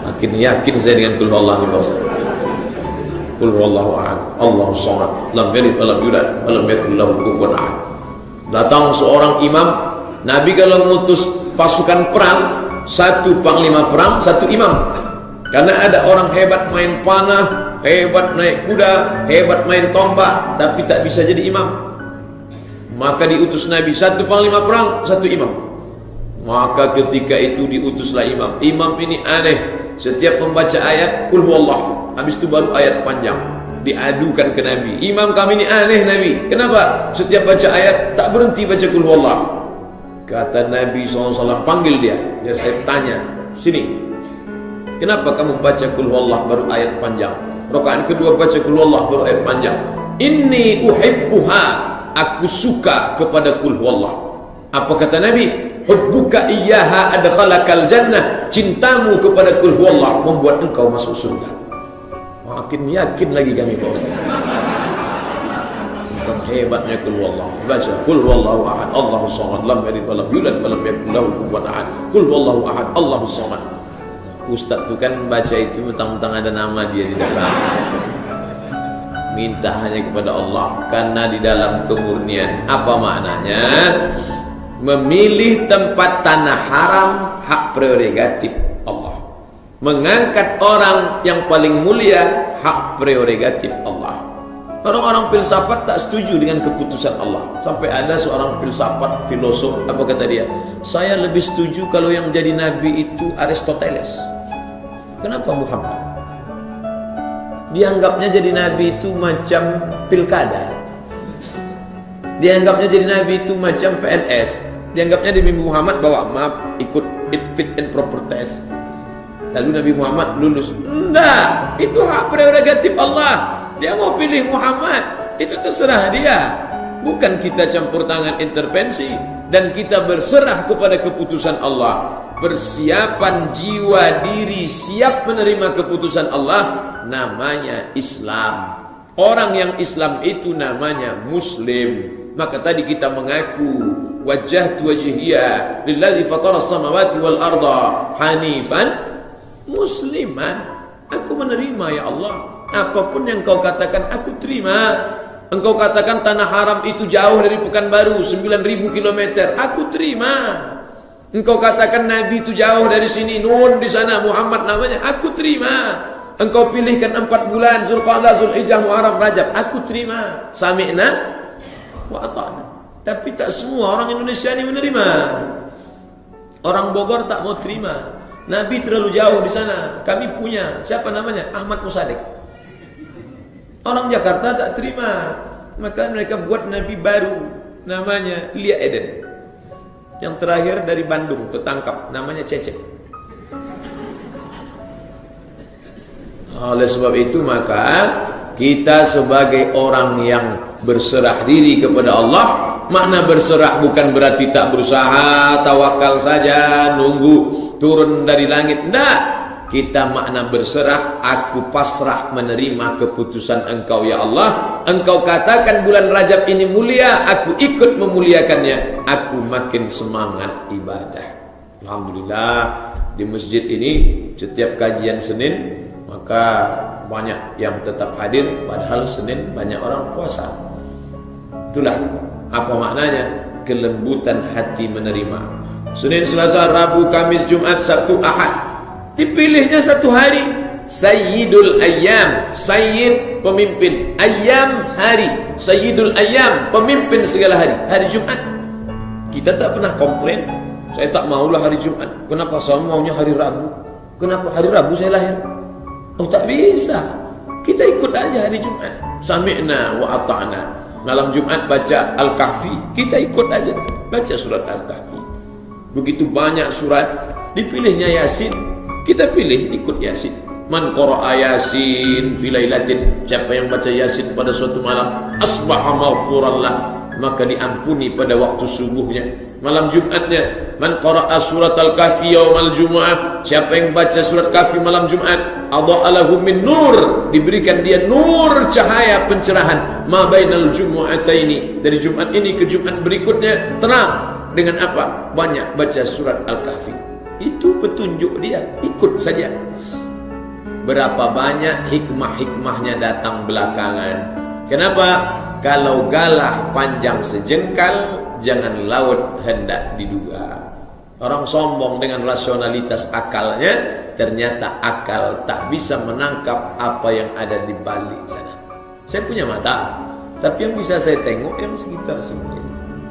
Makin yakin saya dengan Qul Huwallah ini, Pak Ustaz. Qul huwallahu ahad, Allahu samad, lam yalid walam yulad walam yakul lahu kufuwan ahad. Datang seorang imam, Nabi kalau mengutus pasukan perang, satu panglima perang, satu imam. Karena ada orang hebat main panah, hebat naik kuda, hebat main tombak, tapi tak bisa jadi imam. Maka diutus Nabi, satu panglima perang, satu imam. Maka ketika itu diutuslah imam. Imam ini aneh, setiap membaca ayat Qul huwallah, habis itu baru ayat panjang, diadukan ke Nabi. Imam kami ini aneh Nabi, kenapa setiap baca ayat tak berhenti baca Qul huwallah? Kata Nabi SAW, panggil dia, biar saya tanya, sini, kenapa kamu baca Qul huwallah baru ayat panjang? Rakaat kedua baca Qul huwallah baru ayat panjang. Inni uhibbuha, aku suka kepada Qul huwallah. Apa kata Nabi? Hubbuka iyyaha adkhalakal jannah, cintamu kepada Qul huwallah membuat engkau masuk surga. Makin yakin lagi kami, Pak Ustaz. Hebatnya Qul huwallah. Baca Qul huwallahu ahad, Allahu samad, lam yalid walam yulad walam yakul lahu kufuwan ahad. Qul huwallahu ahad, Allahu samad. Ustaz tu kan baca itu mentang-mentang ada nama dia di dalam. Minta hanya kepada Allah, karena di dalam kemurnian. Apa maknanya? Memilih tempat tanah haram hak prerogatif Allah. Mengangkat orang yang paling mulia hak prerogatif Allah. Orang-orang filsafat tak setuju dengan keputusan Allah. Sampai ada seorang filsafat, filosof, apa kata dia? Saya lebih setuju kalau yang jadi nabi itu Aristoteles. Kenapa Muhammad? Dianggapnya jadi nabi itu macam pilkada. Dianggapnya jadi nabi itu macam PNS. Dianggapnya Nabi Muhammad bawa map, ikut fit and proper test, lalu Nabi Muhammad lulus. Enggak, itu hak prerogatif Allah. Dia mau pilih Muhammad, itu terserah dia. Bukan kita campur tangan intervensi, dan kita berserah kepada keputusan Allah. Persiapan jiwa diri siap menerima keputusan Allah namanya Islam. Orang yang Islam itu namanya Muslim. Maka tadi kita mengaku wajjahtu wajhiya lillazi fatara as-samawati wal arda hanifan musliman. Aku menerima ya Allah, apapun yang kau katakan aku terima. Engkau katakan tanah haram itu jauh dari Pekanbaru 9.000 km, aku terima. Engkau katakan Nabi itu jauh dari sini, Nun di sana, Muhammad namanya, aku terima. Engkau pilihkan 4 bulan, Zulqa'dah, Zulhijjah, Muharram, Rajab, aku terima. Sami'na wa ata'na. Tapi tak semua orang Indonesia ini menerima. Orang Bogor tak mau terima. Nabi terlalu jauh di sana. Kami punya, siapa namanya? Ahmad Musadik. Orang Jakarta tak terima. Maka mereka buat Nabi baru, namanya Lia Eden. Yang terakhir dari Bandung tertangkap, namanya Cecep. Oleh sebab itu maka kita sebagai orang yang berserah diri kepada Allah. Makna berserah bukan berarti tak berusaha, tawakal saja, nunggu turun dari langit. Tidak. Kita makna berserah, aku pasrah menerima keputusan engkau ya Allah. Engkau katakan bulan Rajab ini mulia, aku ikut memuliakannya. Aku makin semangat ibadah. Alhamdulillah, di masjid ini setiap kajian Senin maka banyak yang tetap hadir, padahal Senin banyak orang puasa. Itulah apa maknanya kelembutan hati menerima. Senin, Selasa, Rabu, Kamis, Jumat, Sabtu, Ahad Dipilihnya satu hari. Sayyidul Ayyam, Sayyid pemimpin, Ayyam hari, Sayyidul Ayyam pemimpin segala hari, hari Jumat. Kita tak pernah komplain, saya tak maulah hari Jumat. Kenapa saya maunya hari Rabu? Kenapa hari Rabu saya lahir? Oh, tak bisa. Kita ikut aja hari Jumat. Sami'na wa ata'na. Malam Jumat baca Al-Kahfi, kita ikut aja baca surat Al-Kahfi. Begitu banyak surat, dipilihnya Yasin, kita pilih ikut Yasin. Man qara'a Yasin fi lailatin, siapa yang baca Yasin pada suatu malam, asbaha maghfuran lah, maka diampuni pada waktu subuhnya. Malam Jumatnya, man qara'a surat Al-Kahfi yaumal Jumu'ah, siapa yang baca surat Kahfi malam Jumat, adha'a lahu min nur, diberikan dia nur cahaya pencerahan, ma bainal jumu'ataini, dari Jumat ini ke Jumat berikutnya terang. Dengan apa? Banyak baca surat Al-Kahfi. Itu petunjuk dia, ikut saja. Berapa banyak hikmah-hikmahnya datang belakangan. Kenapa? Kalau galah panjang sejengkal, jangan laut hendak diduga. Orang sombong dengan rasionalitas akalnya, ternyata akal tak bisa menangkap apa yang ada di balik sana. Saya punya mata, tapi yang bisa saya tengok yang sekitar sini.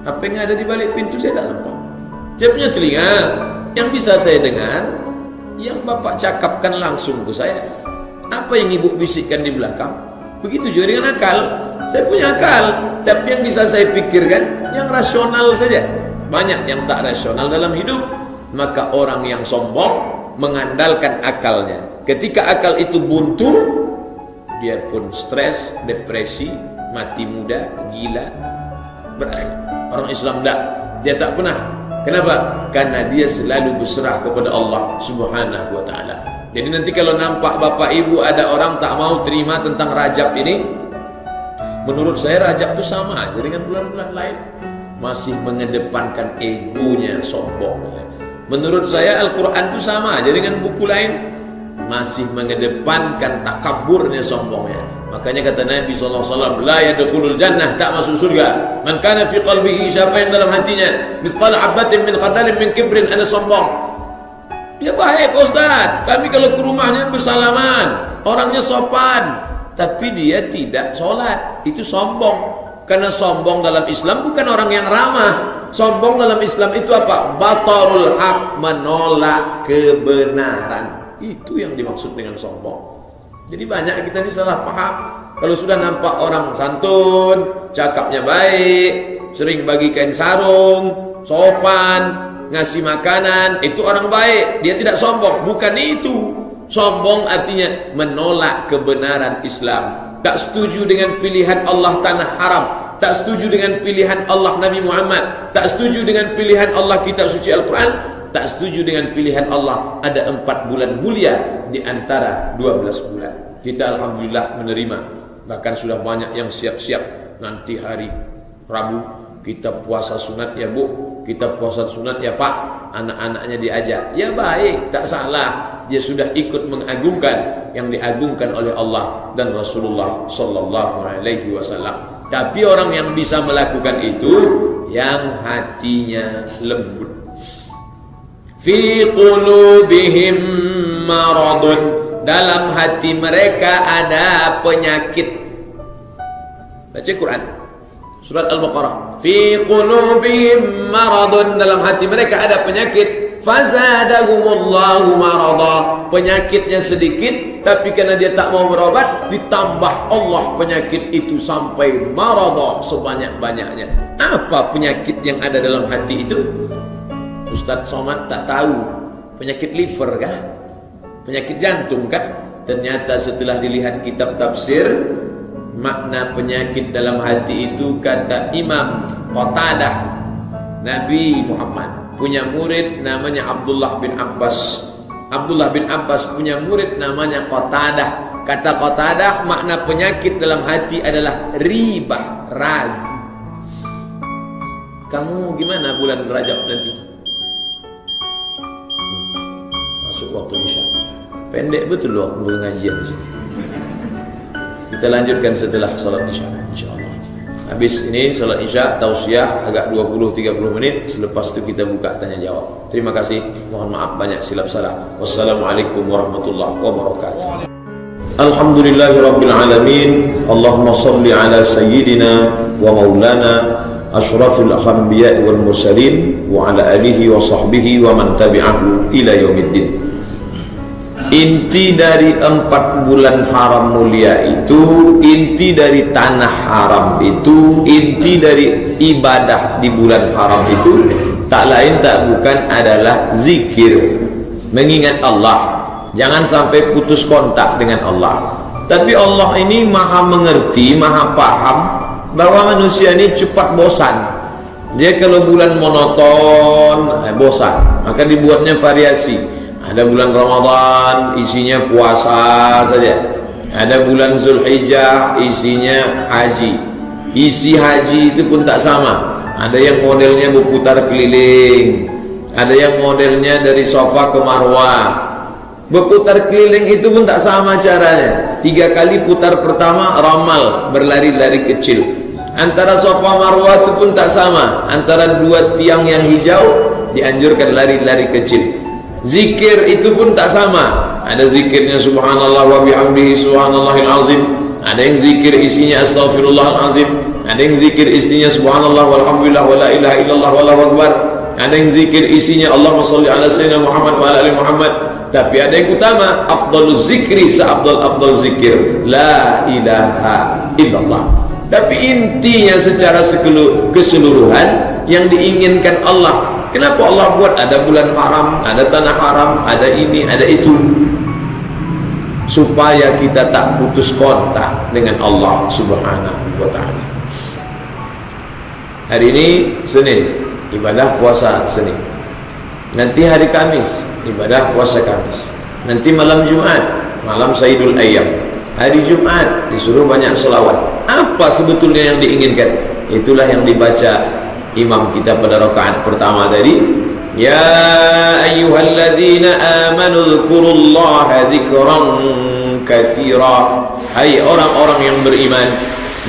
Apa yang ada di balik pintu saya tak nampak. Saya punya telinga, yang bisa saya dengar, yang Bapak cakapkan langsung ke saya. Apa yang Ibu bisikkan di belakang, begitu juga dengan akal. Saya punya akal, tapi yang bisa saya pikirkan yang rasional saja. Banyak yang tak rasional dalam hidup. Maka orang yang sombong mengandalkan akalnya. Ketika akal itu buntu, dia pun stres, depresi, mati muda, gila, berakhir. Orang Islam tak, dia tak pernah. Kenapa? Karena dia selalu berserah kepada Allah Subhanahu wa ta'ala. Jadi nanti kalau nampak bapak ibu ada orang tak mau terima tentang Rajab ini, menurut saya Rajab itu sama aja dengan bulan-bulan lain. Masih mengedepankan egonya, sombongnya. Menurut saya Al-Quran itu sama aja dengan buku lain. Masih mengedepankan takaburnya, sombongnya. Makanya kata Nabi SAW, la yadkhulul jannah, tak masuk surga, man kana fi qalbihi, siapa yang dalam hatinya mithqala habatin min khardalin min kibrin, ada sombong. Dia baik Ustaz, kami kalau ke rumahnya bersalaman, orangnya sopan, tapi dia tidak sholat, itu sombong. Karena sombong dalam Islam bukan orang yang ramah. Sombong dalam Islam itu apa? Batarul haq, menolak kebenaran. Itu yang dimaksud dengan sombong. Jadi banyak kita ini salah paham. Kalau sudah nampak orang santun, cakapnya baik, sering bagi kain sarung, sopan, ngasih makanan, itu orang baik. Dia tidak sombong. Bukan itu. Sombong artinya menolak kebenaran Islam. Tak setuju dengan pilihan Allah tanah haram. Tak setuju dengan pilihan Allah Nabi Muhammad. Tak setuju dengan pilihan Allah kitab suci Al-Quran. Tak setuju dengan pilihan Allah ada 4 bulan mulia di antara 12 bulan. Kita alhamdulillah menerima. Bahkan sudah banyak yang siap-siap. Nanti hari Rabu kita puasa sunat ya Bu, kita puasa sunat ya Pak. Anak-anaknya diajak, ya baik, tak salah. Dia sudah ikut mengagungkan yang diagungkan oleh Allah dan Rasulullah sallallahu alaihi wasallam. Tapi orang yang bisa melakukan itu yang hatinya lembut. Fi qulubihim maradun, dalam hati mereka ada penyakit. Baca Quran surat Al-Baqarah. Fi qulubihim maradun, dalam hati mereka ada penyakit. Fazadahumullahu marada, penyakitnya sedikit, tapi karena dia tak mau berobat, ditambah Allah penyakit itu sampai marada, sebanyak-banyaknya. Apa penyakit yang ada dalam hati itu? Ustaz Somad tak tahu. Penyakit liver kah? Penyakit jantung kah? Ternyata setelah dilihat kitab tafsir, makna penyakit dalam hati itu kata Imam Qatadah, Nabi Muhammad punya murid namanya Abdullah bin Abbas. Abdullah bin Abbas punya murid namanya Qatadah. Kata Qatadah, makna penyakit dalam hati adalah ribah, ragu. Kamu gimana bulan Rajab nanti? Masuk waktu Isya. Pendek betul waktu pengajian di sini. Kita lanjutkan setelah salat Isya, insyaallah. Habis ini salat Isya, tausiah agak 20-30 menit. Selepas itu kita buka tanya jawab. Terima kasih. Mohon maaf banyak silap salah. Wassalamualaikum warahmatullahi wabarakatuh. Alhamdulillahirabbil alamin. Allahumma shalli ala sayyidina wa maulana asyrafil anbiya'i wal mursalin wa ala alihi wa sahbihi wa man tabi'ahu ila yaumiddin. Inti dari 4 bulan haram mulia itu, inti dari tanah haram itu, inti dari ibadah di bulan haram itu tak lain tak bukan adalah zikir, mengingat Allah. Jangan sampai putus kontak dengan Allah. Tapi Allah ini maha mengerti, maha paham bahwa manusia ini cepat bosan. Dia kalau bulan monoton, bosan, maka dibuatnya variasi. Ada bulan Ramadan isinya puasa saja, ada bulan Zulhijjah isinya haji. Isi haji itu pun tak sama. Ada yang modelnya berputar keliling, ada yang modelnya dari Safa ke Marwah. Berputar keliling itu pun tak sama caranya. 3 kali putar pertama ramal, berlari-lari kecil. Antara Safa Marwah itu pun tak sama. Antara 2 tiang yang hijau dianjurkan lari-lari kecil. Zikir itu pun tak sama. Ada zikirnya subhanallah wa bihamdihi subhanallahil azim. Ada yang zikir isinya astaghfirullahalazim. Ada yang zikir isinya subhanallah walhamdulillah wa la ilaha illallah wallahu akbar. Ada yang zikir isinya Allahumma shalli ala sayyidina Muhammad wa ala ali Muhammad. Tapi ada yang utama, afdaluz zikri, seafdal zikir la ilaha illallah. Tapi intinya secara keseluruhan yang diinginkan Allah. Kenapa Allah buat ada bulan haram, ada tanah haram, ada ini, ada itu? Supaya kita tak putus kontak dengan Allah Subhanahu wa ta'ala. Hari ini Senin, ibadah puasa Senin. Nanti hari Kamis, ibadah puasa Kamis. Nanti malam Jumat, malam Sayyidul Ayyam. Hari Jumat disuruh banyak selawat. Apa sebetulnya yang diinginkan? Itulah yang dibaca imam kita pada rakaat pertama tadi. Ya ayyuhalladzina amanu dzkurullaha dzikran katsira. Hai orang-orang yang beriman,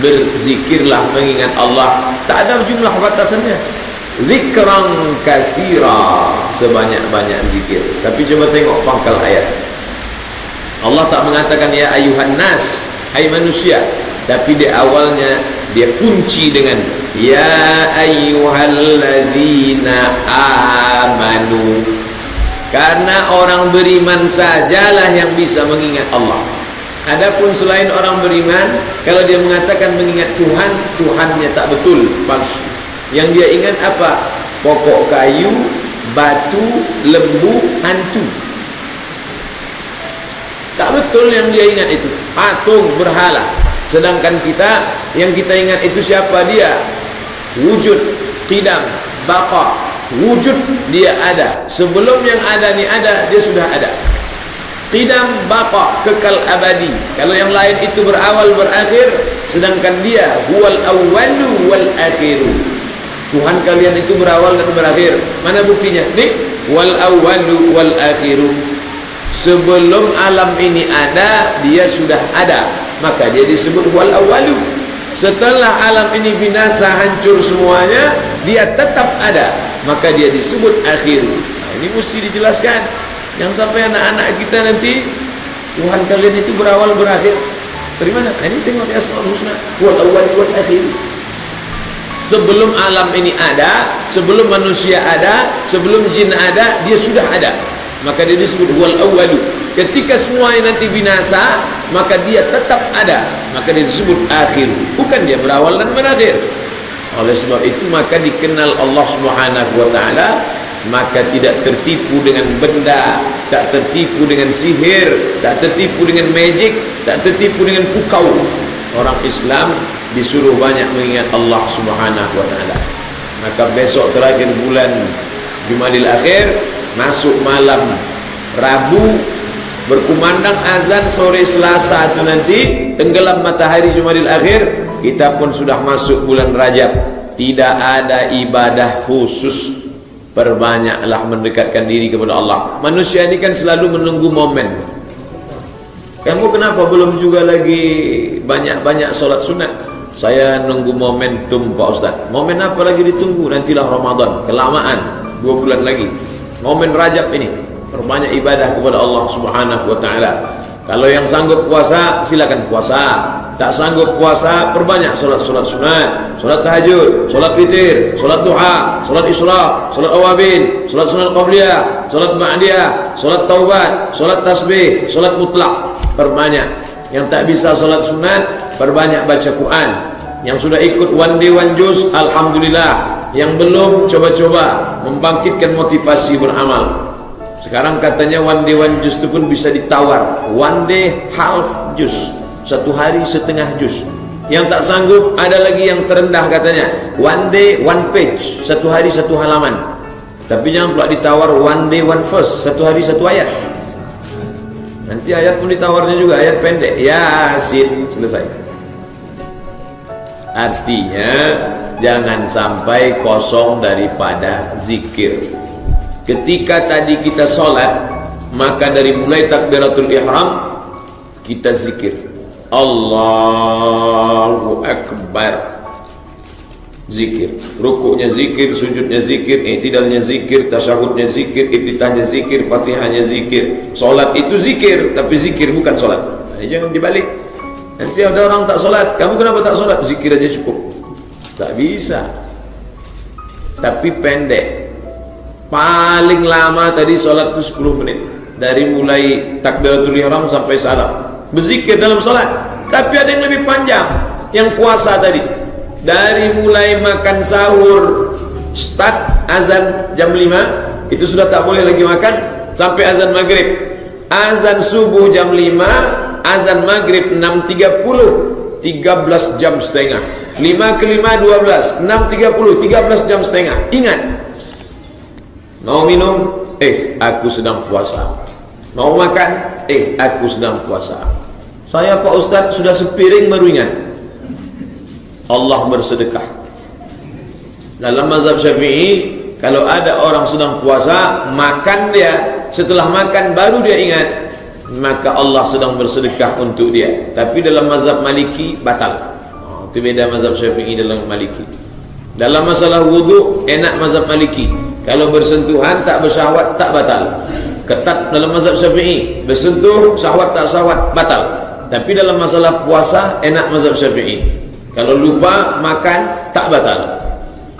berzikirlah mengingat Allah. Tak ada jumlah batasannya. Dzikran katsira, sebanyak-banyak zikir. Tapi coba tengok pangkal ayat. Allah tak mengatakan ya ayyuhan nas, hai manusia, tapi di awalnya dia kunci dengan ya ayyuhalladzina amanu. Karena orang beriman sajalah yang bisa mengingat Allah. Adapun selain orang beriman, kalau dia mengatakan mengingat Tuhan, Tuhannya tak betul, palsu. Yang dia ingat apa? Pokok kayu, batu, lembu, hantu. Tak betul yang dia ingat itu, patung, berhala. Sedangkan kita, yang kita ingat itu siapa dia? Wujud, qidam, baqa. Wujud dia ada. Sebelum yang ada ni ada, dia sudah ada. Qidam, baqa, kekal abadi. Kalau yang lain itu berawal berakhir, sedangkan dia huwal awwalu wal akhiru. Tuhan kalian itu berawal dan berakhir. Mana buktinya? Nih, wal awwalu wal akhiru. Sebelum alam ini ada, dia sudah ada, maka dia disebut wal awwalu. Setelah alam ini binasa, hancur semuanya, dia tetap ada, maka dia disebut akhiru. Nah, ini mesti dijelaskan. Jangan sampai anak-anak kita nanti Tuhan kalian itu berawal berakhir. Dari mana? Nah, ini tengok di Asmaul Husna, wal awwalu wal akhiru. Sebelum alam ini ada, sebelum manusia ada, sebelum jin ada, dia sudah ada, maka dia disebut wal awwalu. Ketika semuanya nanti binasa, maka dia tetap ada, maka dia disebut akhir. Bukan dia berawal dan berakhir. Oleh sebab itu maka dikenal Allah Subhanahu wa ta'ala, maka tidak tertipu dengan benda, tak tertipu dengan sihir, tak tertipu dengan magic, tak tertipu dengan pukau. Orang Islam disuruh banyak mengingat Allah Subhanahu wa ta'ala. Maka besok terakhir bulan Jumadil Akhir, masuk malam Rabu, berkumandang azan sore Selasa itu nanti, tenggelam matahari Jumadil Akhir, kita pun sudah masuk bulan Rajab. Tidak ada ibadah khusus. Perbanyaklah mendekatkan diri kepada Allah. Manusia ini kan selalu menunggu momen. Kamu kenapa belum juga lagi banyak-banyak solat sunat? Saya nunggu momentum Pak Ustaz. Momen apa lagi ditunggu? Nantilah Ramadan, kelamaan 2 bulan lagi. Momen Rajab ini, perbanyak ibadah kepada Allah Subhanahu wa taala. Kalau yang sanggup puasa, silakan puasa. Tak sanggup puasa, perbanyak solat-solat sunat, solat tahajud, solat witir, solat duha, solat isra, solat awabin, solat sunat qabliyah, solat ba'diyah, solat taubat, solat tasbih, solat mutlak. Perbanyak. Yang tak bisa solat sunat, perbanyak baca Quran. Yang sudah ikut one day one juz, alhamdulillah. Yang belum, coba-coba membangkitkan motivasi beramal. Sekarang katanya one day one juz itu pun bisa ditawar. One day half juz, 1 hari setengah juz. Yang tak sanggup, ada lagi yang terendah katanya, one day one page, 1 hari 1 halaman. Tapi jangan pula ditawar one day one verse, 1 hari 1 ayat. Nanti ayat pun ditawarnya juga ayat pendek, Yasin, selesai. Artinya jangan sampai kosong daripada zikir. Ketika tadi kita sholat, maka dari mulai takbiratul ihram kita zikir, Allahu Akbar, zikir. Rukuknya zikir, sujudnya zikir, i'tidalnya zikir, tasyahudnya zikir, iftitahnya zikir, fatihahnya zikir. Sholat itu zikir, tapi zikir bukan sholat. Jangan dibalik. Nanti ada orang tak sholat, kamu kenapa tak sholat? Zikir aja cukup. Tak bisa. Tapi pendek. Paling lama tadi sholat itu 10 menit. Dari mulai takbiratul ihram sampai salam, berzikir dalam sholat. Tapi ada yang lebih panjang, yang puasa tadi. Dari mulai makan sahur, start azan jam 5, itu sudah tak boleh lagi makan, sampai azan maghrib. Azan subuh jam 5, azan maghrib 6.30, 13 jam setengah. 5 ke 5 12, 6.30, 13 jam setengah. Ingat, mau minum, aku sedang puasa. Mau makan, aku sedang puasa. Saya Pak Ustaz sudah sepiring baru ingat, Allah bersedekah. Dalam mazhab Syafi'i, kalau ada orang sedang puasa, makan dia, setelah makan baru dia ingat, maka Allah sedang bersedekah untuk dia. Tapi dalam mazhab Maliki batal. Itu beda mazhab Syafi'i dalam Maliki. Dalam masalah wudu, enak mazhab Maliki. Kalau bersentuhan tak bersyahwat tak batal. Ketat dalam mazhab Syafi'i, bersentuh syahwat tak syahwat batal. Tapi dalam masalah puasa enak mazhab Syafi'i. Kalau lupa makan tak batal.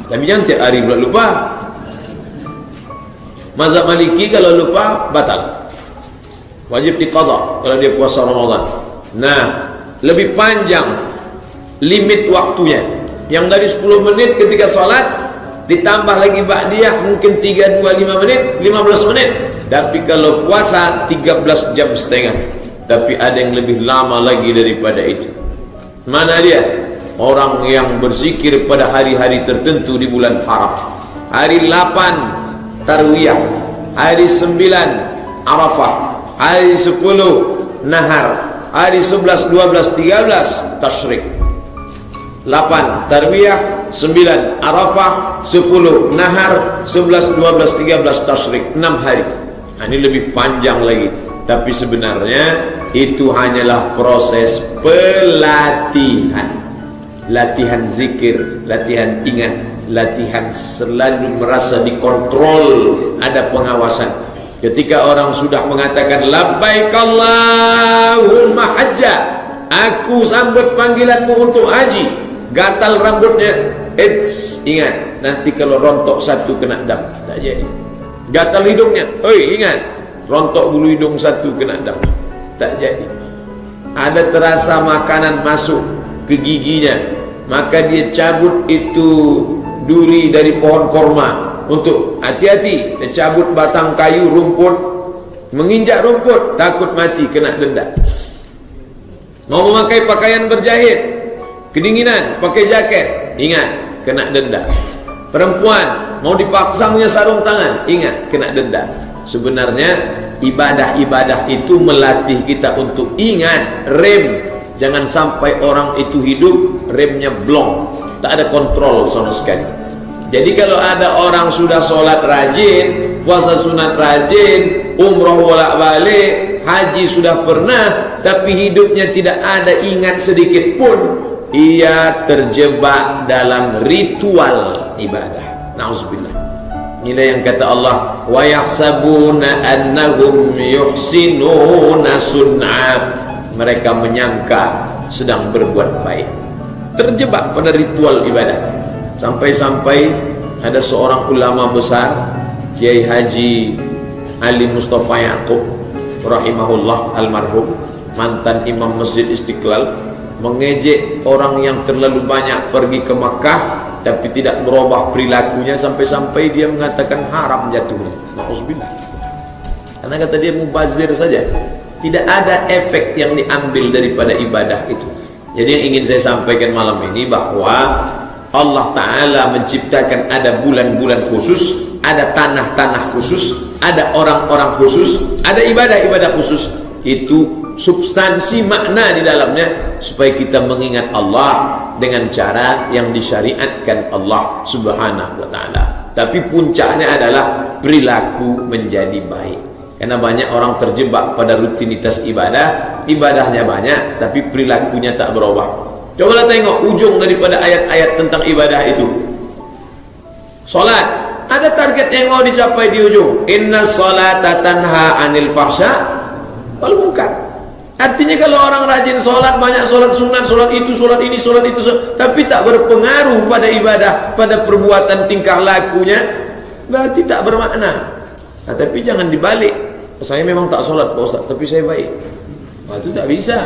Tapi jangan tiap hari pula lupa. Mazhab Maliki kalau lupa batal, wajib diqadha kalau dia puasa Ramadan. Nah, lebih panjang limit waktunya. Yang dari 10 menit ketika sholat, ditambah lagi ba'diyah mungkin 3, 2, 5 menit, 15 menit. Tapi kalau puasa 13 jam setengah. Tapi ada yang lebih lama lagi daripada itu. Mana dia? Orang yang berzikir pada hari-hari tertentu di bulan haram. Hari 8 Tarwiyah, hari 9 Arafah, hari 10 Nahar, hari 11, 12, 13 Tasyrik. 8 Tarwiyah, 9 Arafah, 10 Nahar, 11, 12, 13 Tasyrik. 6 hari. Nah, ini lebih panjang lagi. Tapi sebenarnya itu hanyalah proses pelatihan. Latihan zikir, latihan ingat, latihan selalu merasa dikontrol, ada pengawasan. Ketika orang sudah mengatakan labbaik Allahumma hajja, aku sambut panggilanmu untuk haji, gatal rambutnya, ingat, nanti kalau rontok satu kena dam, tak jadi. Gatal hidungnya, ingat, rontok bulu hidung satu kena dam, tak jadi. Ada terasa makanan masuk ke giginya, maka dia cabut itu duri dari pohon korma. Untuk hati-hati, dia cabut batang kayu, rumput, menginjak rumput, takut mati, kena denda. Mau memakai pakaian berjahit, kedinginan, pakai jaket, ingat, kena denda. Perempuan mau dipasangnya sarung tangan, ingat, kena denda. Sebenarnya ibadah-ibadah itu melatih kita untuk ingat rem. Jangan sampai orang itu hidup remnya blong, tak ada kontrol sama sekali. Jadi kalau ada orang sudah sholat rajin, puasa sunat rajin, umroh bolak-balik, haji sudah pernah, tapi hidupnya tidak ada ingat sedikit pun, ia terjebak dalam ritual ibadah. Nauzubillah. Inilah yang kata Allah, wa yahsabuna annahum yuhsinuna sun'a. Mereka menyangka sedang berbuat baik, terjebak pada ritual ibadah. Sampai-sampai ada seorang ulama besar, Kiai Haji Ali Mustafa Yaakob rahimahullah almarhum, mantan imam Masjid Istiqlal, mengejek orang yang terlalu banyak pergi ke Makkah tapi tidak berubah perilakunya, sampai-sampai dia mengatakan haram jatuhnya. Nauzubillah. Karena kata dia mubazir saja, tidak ada efek yang diambil daripada ibadah itu. Jadi yang ingin saya sampaikan malam ini bahwa Allah Ta'ala menciptakan ada bulan-bulan khusus, ada tanah-tanah khusus, ada orang-orang khusus, ada ibadah-ibadah khusus. Itu substansi makna di dalamnya supaya kita mengingat Allah dengan cara yang disyariatkan Allah Subhanahu wa Ta'ala. Tapi puncaknya adalah perilaku menjadi baik. Karena banyak orang terjebak pada rutinitas ibadah, ibadahnya banyak tapi perilakunya tak berubah. Cobalah tengok ujung daripada ayat-ayat tentang ibadah itu. Salat, ada target yang mau dicapai di ujung. Inna salata tanha anil fahsya wal munkar. Artinya kalau orang rajin salat, banyak salat sunat, salat itu, salat ini, salat itu, tapi tak berpengaruh pada ibadah, pada perbuatan tingkah lakunya, berarti tak bermakna. Nah, tapi jangan dibalik. Saya memang tak salat Pak Ustaz, tapi saya baik. Nah, itu tak bisa.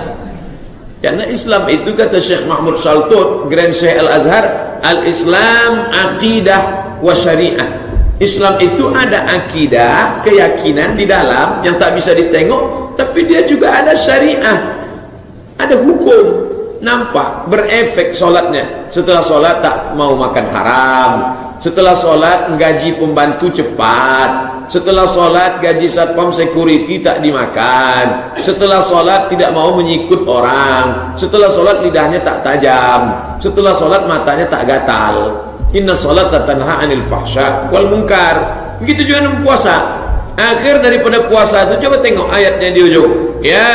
Karena Islam itu, kata Syekh Mahmud Shaltut, Grand Syekh Al-Azhar, Al-Islam aqidah wa syariah. Islam itu ada akidah, keyakinan di dalam yang tak bisa ditengok, tapi dia juga ada syariah, ada hukum. Nampak berefek solatnya. Setelah solat tak mau makan haram, setelah solat gaji pembantu cepat, setelah solat gaji satpam security tak dimakan, setelah solat tidak mau menyikut orang, setelah solat lidahnya tak tajam, setelah solat matanya tak gatal. Inna salata tanha anil fahsya wal munkar. Begitu juga dengan puasa. Akhir daripada puasa itu, coba tengok ayatnya di ujung. Ya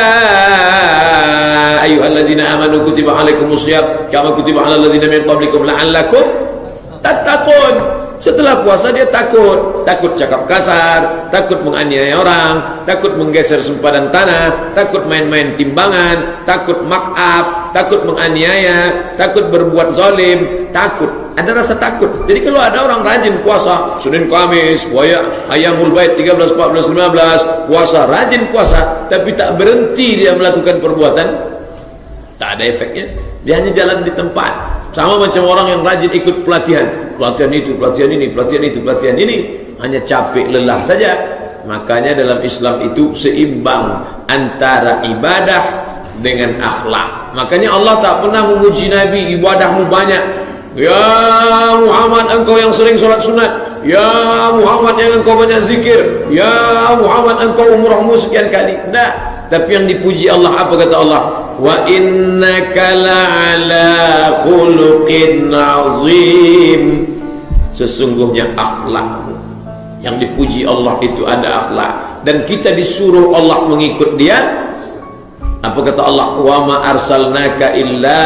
ayyuhalladzina amanu kutiba alaikumusiyam kama kutiba alal ladzina min qablikum la'allakum tattaqun. Setelah puasa dia takut cakap kasar, takut menganiaya orang, takut menggeser sempadan tanah, takut main-main timbangan, takut mak'ab, takut menganiaya, takut berbuat zalim, takut. Ada rasa takut. Jadi kalau ada orang rajin puasa Senin Kamis, Ayyamul Bait 13, 14, 15, puasa, rajin puasa, tapi tak berhenti dia melakukan perbuatan, tak ada efeknya. Dia hanya jalan di tempat. Sama macam orang yang rajin ikut pelatihan itu, pelatihan ini, pelatihan itu, pelatihan ini, hanya capek lelah saja. Makanya dalam Islam itu seimbang antara ibadah dengan akhlak. Makanya Allah tak pernah memuji Nabi, ibadahmu banyak. Ya Muhammad, engkau yang sering sholat sunat. Ya Muhammad, yang engkau banyak zikir. Ya Muhammad, engkau umrahmu sekian kali. Tidak. Tapi yang dipuji Allah apa kata Allah? Wa innaka la'ala khuluqin azim. Sesungguhnya akhlakmu yang dipuji Allah itu ada akhlak, dan kita disuruh Allah mengikut dia. Apa kata Allah? Wa ma arsalnaka illa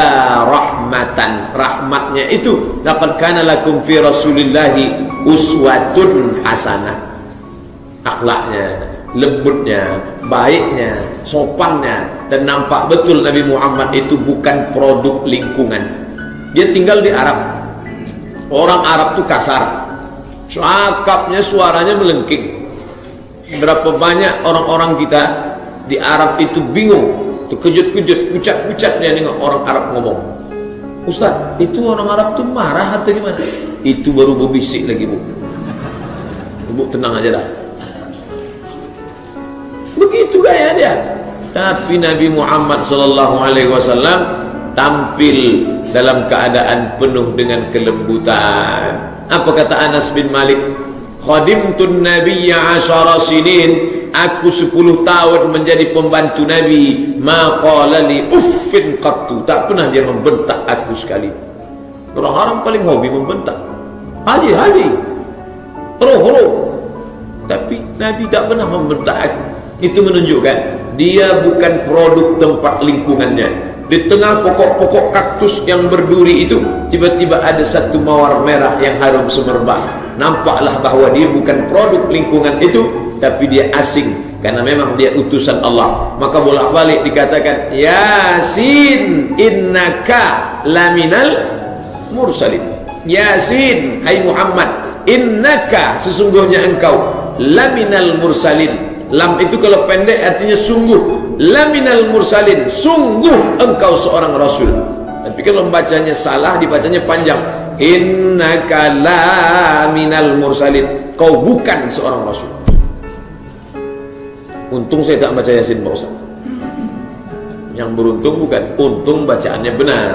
rahmatan. Rahmatnya itu laqad kana lakum fi rasulillahi uswatun hasanah. Akhlaknya, lembutnya, baiknya, sopannya, dan nampak betul Nabi Muhammad itu bukan produk lingkungan. Dia tinggal di Arab. Orang Arab itu kasar, cakapnya, suaranya melengking. Berapa banyak orang-orang kita di Arab itu bingung, terkejut-kejut, pucat-pucat dia dengan orang Arab ngomong. Ustaz, itu orang Arab tuh marah atau gimana? Itu baru berbisik lagi, Bu. Bu tenang aja dah. Begitu gaya dia. Tapi Nabi Muhammad SAW tampil dalam keadaan penuh dengan kelembutan. Apa kata Anas bin Malik? Khadimtun nabiyya 10 sinin. Aku 10 tahun menjadi pembantu Nabi. Ma qala li uffin qattu. Tak pernah dia membentak aku sekali. Orang-orang paling hobi membentak. Haji, haji, roh. Tapi Nabi tak pernah membentak aku. Itu menunjukkan dia bukan produk tempat lingkungannya. Di tengah pokok-pokok kaktus yang berduri itu, tiba-tiba ada satu mawar merah yang harum semerbak. Nampaklah bahwa dia bukan produk lingkungan itu, tapi dia asing, karena memang dia utusan Allah. Maka bolak-balik dikatakan, Yasin innaka laminal mursalin. Yasin, hai Muhammad, innaka, sesungguhnya engkau, laminal mursalin. Lam itu kalau pendek artinya sungguh. Laminal mursalin, sungguh engkau seorang rasul. Tapi kalau membacanya salah, dibacanya panjang. Innaka laminal mursalin, kau bukan seorang rasul. Untung saya tak baca Yasin, Pak Ustaz. Yang beruntung bukan, untung bacaannya benar.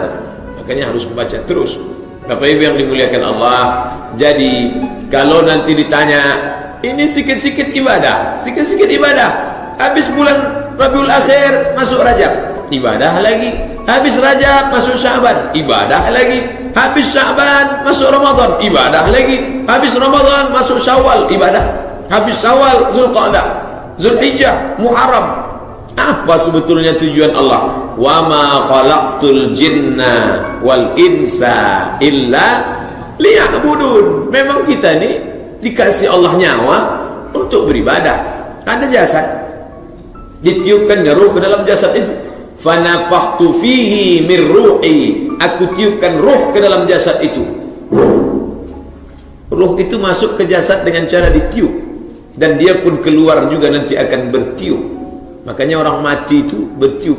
Makanya harus membaca terus. Bapak Ibu yang dimuliakan Allah. Jadi kalau nanti ditanya, ini sikit-sikit ibadah, sikit-sikit ibadah. Habis bulan Rabiul Akhir masuk Rajab, ibadah lagi. Habis Rajab masuk Sya'ban, ibadah lagi. Habis Sya'ban masuk Ramadan, ibadah lagi. Habis Ramadan masuk Syawal, ibadah. Habis Syawal Zulqa'dah, Zulhijjah, Muharram. Apa sebetulnya tujuan Allah? Wa ma khalaqtul jinna wal insa illa liya'budun. Memang kita ni dikasih Allah nyawa untuk beribadah. Ada jasad, ditiupkannya ruh ke dalam jasad itu. Fanafakhtu fihi min ruhi, aku tiupkan ruh ke dalam jasad itu. Ruh itu masuk ke jasad dengan cara ditiup, dan dia pun keluar juga nanti akan bertiup. Makanya orang mati itu bertiup.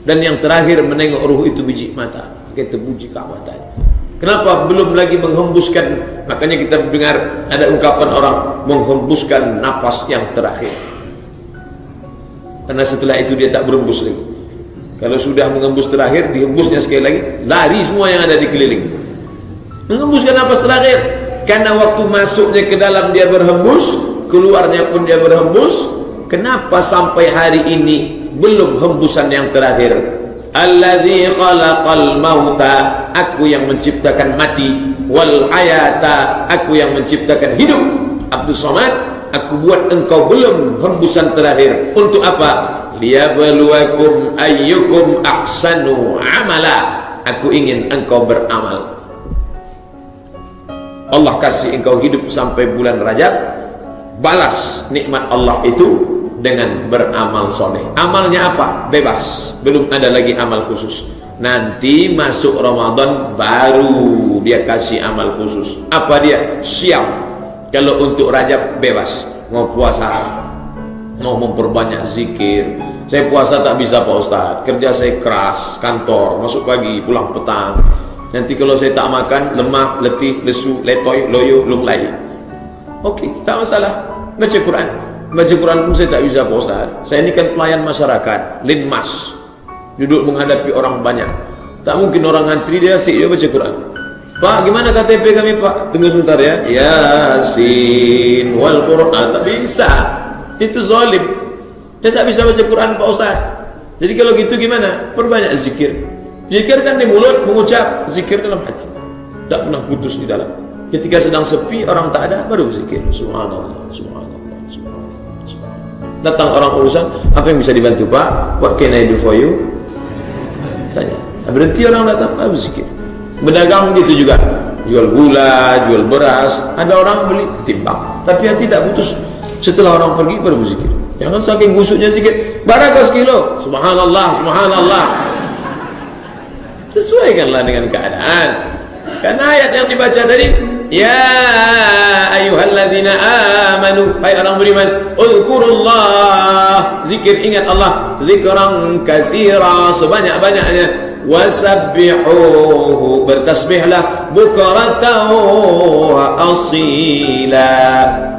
Dan yang terakhir menengok ruh itu biji mata, kita buji kat matanya. Kenapa belum lagi menghembuskan? Makanya kita dengar ada ungkapan orang menghembuskan napas yang terakhir, karena setelah itu dia tak berhembus lagi. Kalau sudah menghembus terakhir, dihembusnya sekali lagi, lari semua yang ada di keliling. Menghembuskan napas terakhir, karena waktu masuknya ke dalam dia berhembus, keluarnya pun dia berhembus. Kenapa sampai hari ini belum hembusan yang terakhir? Allazi khalaqal mauta, aku yang menciptakan mati, wal hayata, aku yang menciptakan hidup. Abdus Somad, aku buat engkau belum hembusan terakhir. Untuk apa? Liyabluwakum ayyukum ahsanu amala. Aku ingin engkau beramal. Allah kasih engkau hidup sampai bulan Rajab, balas nikmat Allah itu dengan beramal soleh. Amalnya apa? Bebas, belum ada lagi amal khusus. Nanti masuk Ramadan baru dia kasih amal khusus. Apa dia? Siap. Kalau untuk Rajab bebas, mau puasa, mau memperbanyak zikir. Saya puasa tak bisa Pak Ustaz, kerja saya keras, kantor, masuk pagi, pulang petang. Nanti kalau saya tak makan, lemah, letih, lesu, letoy, loyo, lunglai. Okey, tak masalah. Baca Quran. Baca Quran pun saya tak bisa Pak Ustaz. Saya ini kan pelayan masyarakat, linmas, duduk menghadapi orang banyak. Tak mungkin orang ngantri dia asyik dia baca Quran. Pak, gimana KTP kami Pak? Tunggu sebentar ya. Yasin wal Quran. Tak bisa. Itu zalim. Dia tak bisa baca Quran Pak Ustaz. Jadi kalau gitu gimana? Perbanyak zikir. Zikir kan di mulut, mengucap, zikir dalam hati. Tak pernah putus di dalam. Ketika sedang sepi, orang tak ada, baru zikir. Subhanallah, subhanallah, subhanallah, subhanallah. Datang orang urusan, apa yang bisa dibantu Pak? What can I do for you? Tanya. Berhenti orang datang, baru zikir. Berdagang gitu juga. Jual gula, jual beras. Ada orang beli, timbang. Tapi hati tak putus. Setelah orang pergi, baru zikir. Jangan saking gusuknya zikir. Barakah sekilo. Subhanallah, subhanallah. Sesuaikanlah dengan keadaan. Karena ayat yang dibaca tadi, ya ayyuhalladzina amanu, hai orang beriman, uzkurullah, zikir, ingat Allah, zikran katsira, sebanyak-banyaknya, wasabbihuhu, bertasbihlah, bukratan wa asila,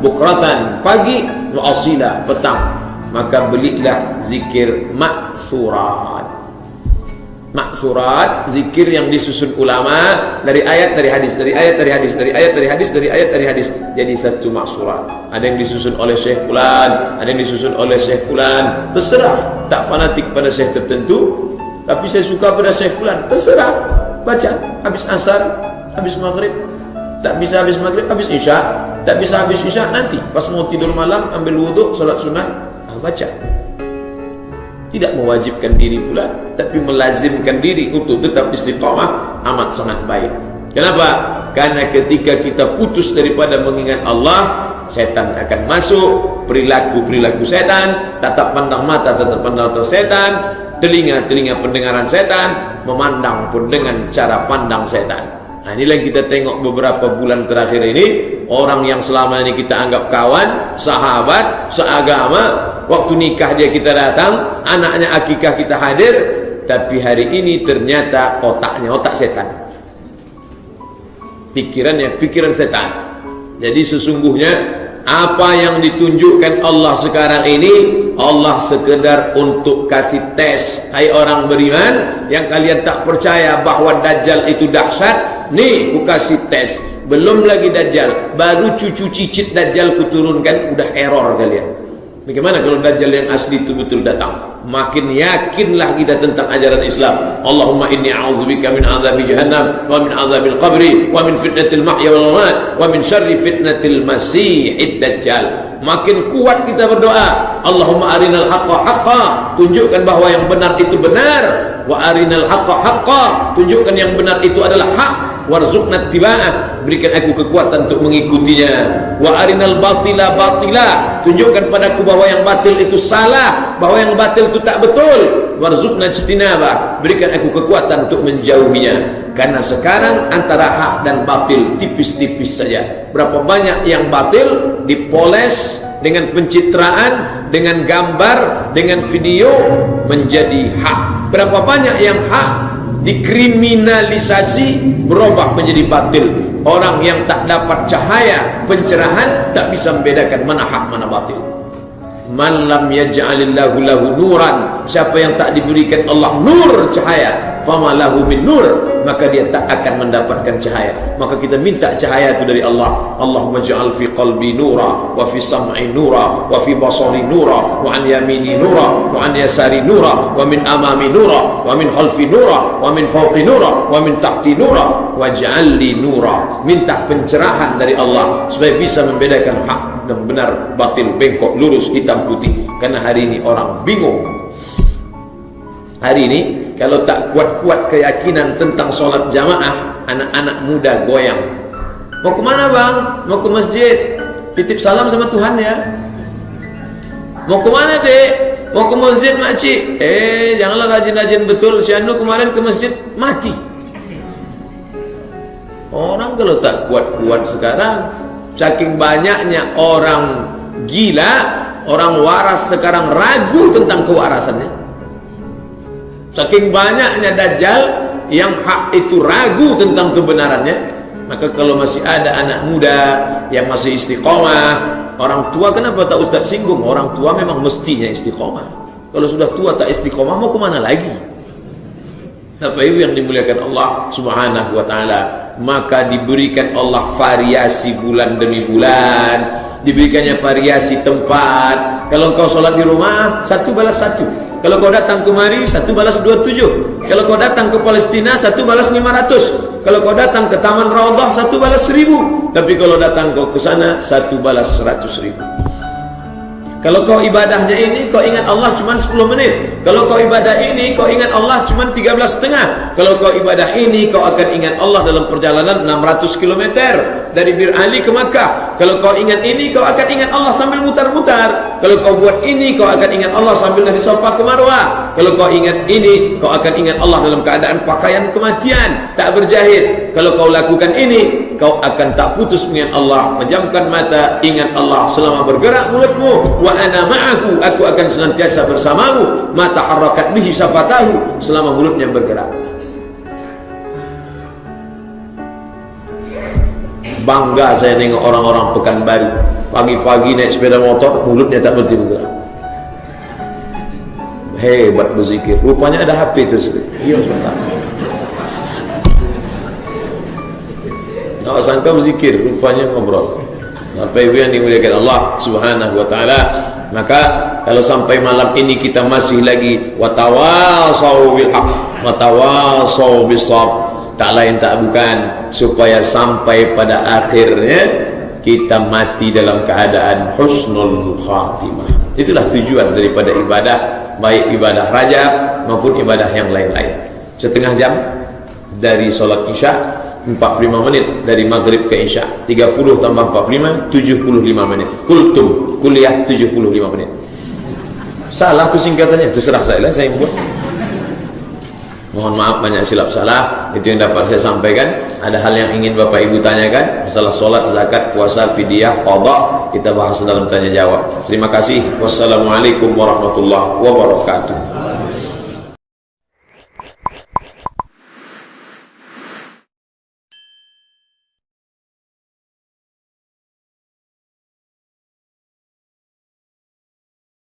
bukratan pagi, wa asila petang. Maka belilah zikir maksurat. Maksurat, zikir yang disusun ulama dari ayat, dari hadis, dari ayat, dari hadis, dari ayat, dari hadis, dari ayat, dari hadis. Jadi satu maksurat. Ada yang disusun oleh Syekh Fulan, ada yang disusun oleh Syekh Fulan. Terserah, tak fanatik pada Syekh tertentu, tapi saya suka pada Syekh Fulan. Terserah, baca. Habis asar, habis maghrib. Tak bisa habis maghrib, habis isya. Tak bisa habis isya, nanti pas mau tidur malam, ambil wuduk, salat sunat, baca. tidak mewajibkan diri pula, tapi melazimkan diri untuk tetap istiqamah, amat sangat baik. Kenapa? Karena ketika kita putus daripada mengingat Allah, setan akan masuk, perilaku-perilaku setan, tatap pandang mata, tatap pandang setan, telinga-telinga pendengaran setan, memandang pun dengan cara pandang setan. Nah, inilah yang kita tengok beberapa bulan terakhir ini. Orang yang selama ini kita anggap kawan, sahabat, seagama, waktu nikah dia kita datang, anaknya akikah kita hadir, tapi hari ini ternyata otaknya otak setan, pikirannya pikiran setan. Jadi sesungguhnya apa yang ditunjukkan Allah sekarang ini, Allah sekedar untuk kasih tes. Hai orang beriman yang kalian tak percaya bahwa Dajjal itu dahsyat, nih ku kasih tes. Belum lagi Dajjal, baru cucu cicit Dajjal kuturunkan, udah error kalian. Bagaimana kalau Dajjal yang asli itu betul datang? Makin yakinlah kita tentang ajaran Islam. Allahumma inni a'udzubika min azabi jahannam wa min azabil qabri wa min fitnatil mahya wal mamat wa min syarri fitnatil masiihid dajjal. Makin kuat kita berdoa, Allahumma arinal haqqa haqqa, tunjukkan bahwa yang benar itu benar, wa arinal haqqa haqqa, tunjukkan yang benar itu adalah hak, warzuqna ittiba'ah, berikan aku kekuatan untuk mengikutinya, wa arinal batila batila, tunjukkan padaku bahwa yang batil itu salah, bahwa yang batil itu tak betul, warzuqna ijtinabah, berikan aku kekuatan untuk menjauhinya. Karena sekarang antara hak dan batil tipis-tipis saja. Berapa banyak yang batil dipoles dengan pencitraan, dengan gambar, dengan video menjadi hak. Berapa banyak yang hak dikriminalisasi berubah menjadi batil. Orang yang tak dapat cahaya pencerahan tak bisa membedakan mana hak mana batil. Man lam yaj'alillahu lahu nuran, siapa yang tak diberikan Allah nur cahaya, fama lahu min nur, maka dia tak akan mendapatkan cahaya. Maka kita minta cahaya itu dari Allah. Allahumma ja'al fi qalbi nura, wa fi sam'i nura, wa fi basari nura, wa an yamini nura, wa an yasari nura, wa min amami nura, wa min khalfi nura, wa min fawqi nura, wa min tahti nura, waj'al li nura. Minta pencerahan dari Allah supaya bisa membedakan hak dan benar, batil, bengkok, lurus, hitam, putih. Karena hari ini orang bingung. Hari ini kalau tak kuat-kuat keyakinan tentang sholat jamaah, anak-anak muda goyang. Mau kemana bang? Mau ke masjid, titip salam sama Tuhan ya. Mau kemana dek? Mau ke masjid makcik. Janganlah rajin-rajin betul. Si Anu kemarin ke masjid mati. Orang kalau tak kuat-kuat sekarang, saking banyaknya orang gila, orang waras sekarang ragu tentang kewarasannya. Saking banyaknya Dajjal yang hak itu ragu tentang kebenarannya. Maka kalau masih ada anak muda yang masih istiqomah, orang tua kenapa tak Ustaz singgung? Orang tua memang mestinya istiqomah. Kalau sudah tua tak istiqomah, mau kemana lagi? Bapak Ibu yang dimuliakan Allah Subhanahu wa ta'ala, maka diberikan Allah variasi bulan demi bulan, diberikannya variasi tempat. Kalau engkau sholat di rumah, 1 balas 1. Kalau kau datang kemari, 1 balas 27. Kalau kau datang ke Palestina, 1 balas 500. Kalau kau datang ke Taman Raudhah, 1 balas 1000. Tapi kalau datang kau ke sana, 1 balas 100.000. Kalau kau ibadahnya ini, kau ingat Allah cuma 10 menit. Kalau kau ibadah ini, kau ingat Allah cuma 13,5. Kalau kau ibadah ini, kau akan ingat Allah dalam perjalanan 600 km dari Bir Ali ke Makkah. Kalau kau ingat ini, kau akan ingat Allah sambil mutar-mutar. Kalau kau buat ini, kau akan ingat Allah sambil dari Safa ke Marwah. Kalau kau ingat ini, kau akan ingat Allah dalam keadaan pakaian kematian, tak berjahit. Kalau kau lakukan ini, kau akan tak putus mengingat Allah. Pejamkan mata, ingat Allah selama bergerak mulutmu. Wa ana ma'ahu, aku akan senantiasa bersamamu. Mata harakat bihi syafatahu, selama mulutnya bergerak. Bangga saya nengok orang-orang Pekanbaru, pagi-pagi naik sepeda motor, mulutnya tak berhenti bergerak. Hebat berzikir. Rupanya ada HP itu. Iya sebentar. Nak sangka berzikir, rupanya ngobrol. Bapak Ibu yang dimuliakan Allah Subhanahu wa ta'ala, maka kalau sampai malam ini kita masih lagi watawasau bil haq watawasau bis sabr, tak lain tak bukan supaya sampai pada akhirnya kita mati dalam keadaan husnul khatimah. Itulah tujuan daripada ibadah baik ibadah Rajab maupun ibadah yang lain-lain. Setengah jam dari solat Isya, 45 menit dari maghrib ke Isya, 30 tambah 45, 75 menit. Kultum, kuliah 75 menit. Salah tuh singkatannya, terserah saya lah, saya buat. Mohon maaf banyak silap salah. Itu yang dapat saya sampaikan. Ada hal yang ingin Bapak Ibu tanyakan, masalah solat, zakat, puasa, fidyah, qada, kita bahas dalam tanya jawab. Terima kasih. Wassalamualaikum warahmatullahi wabarakatuh.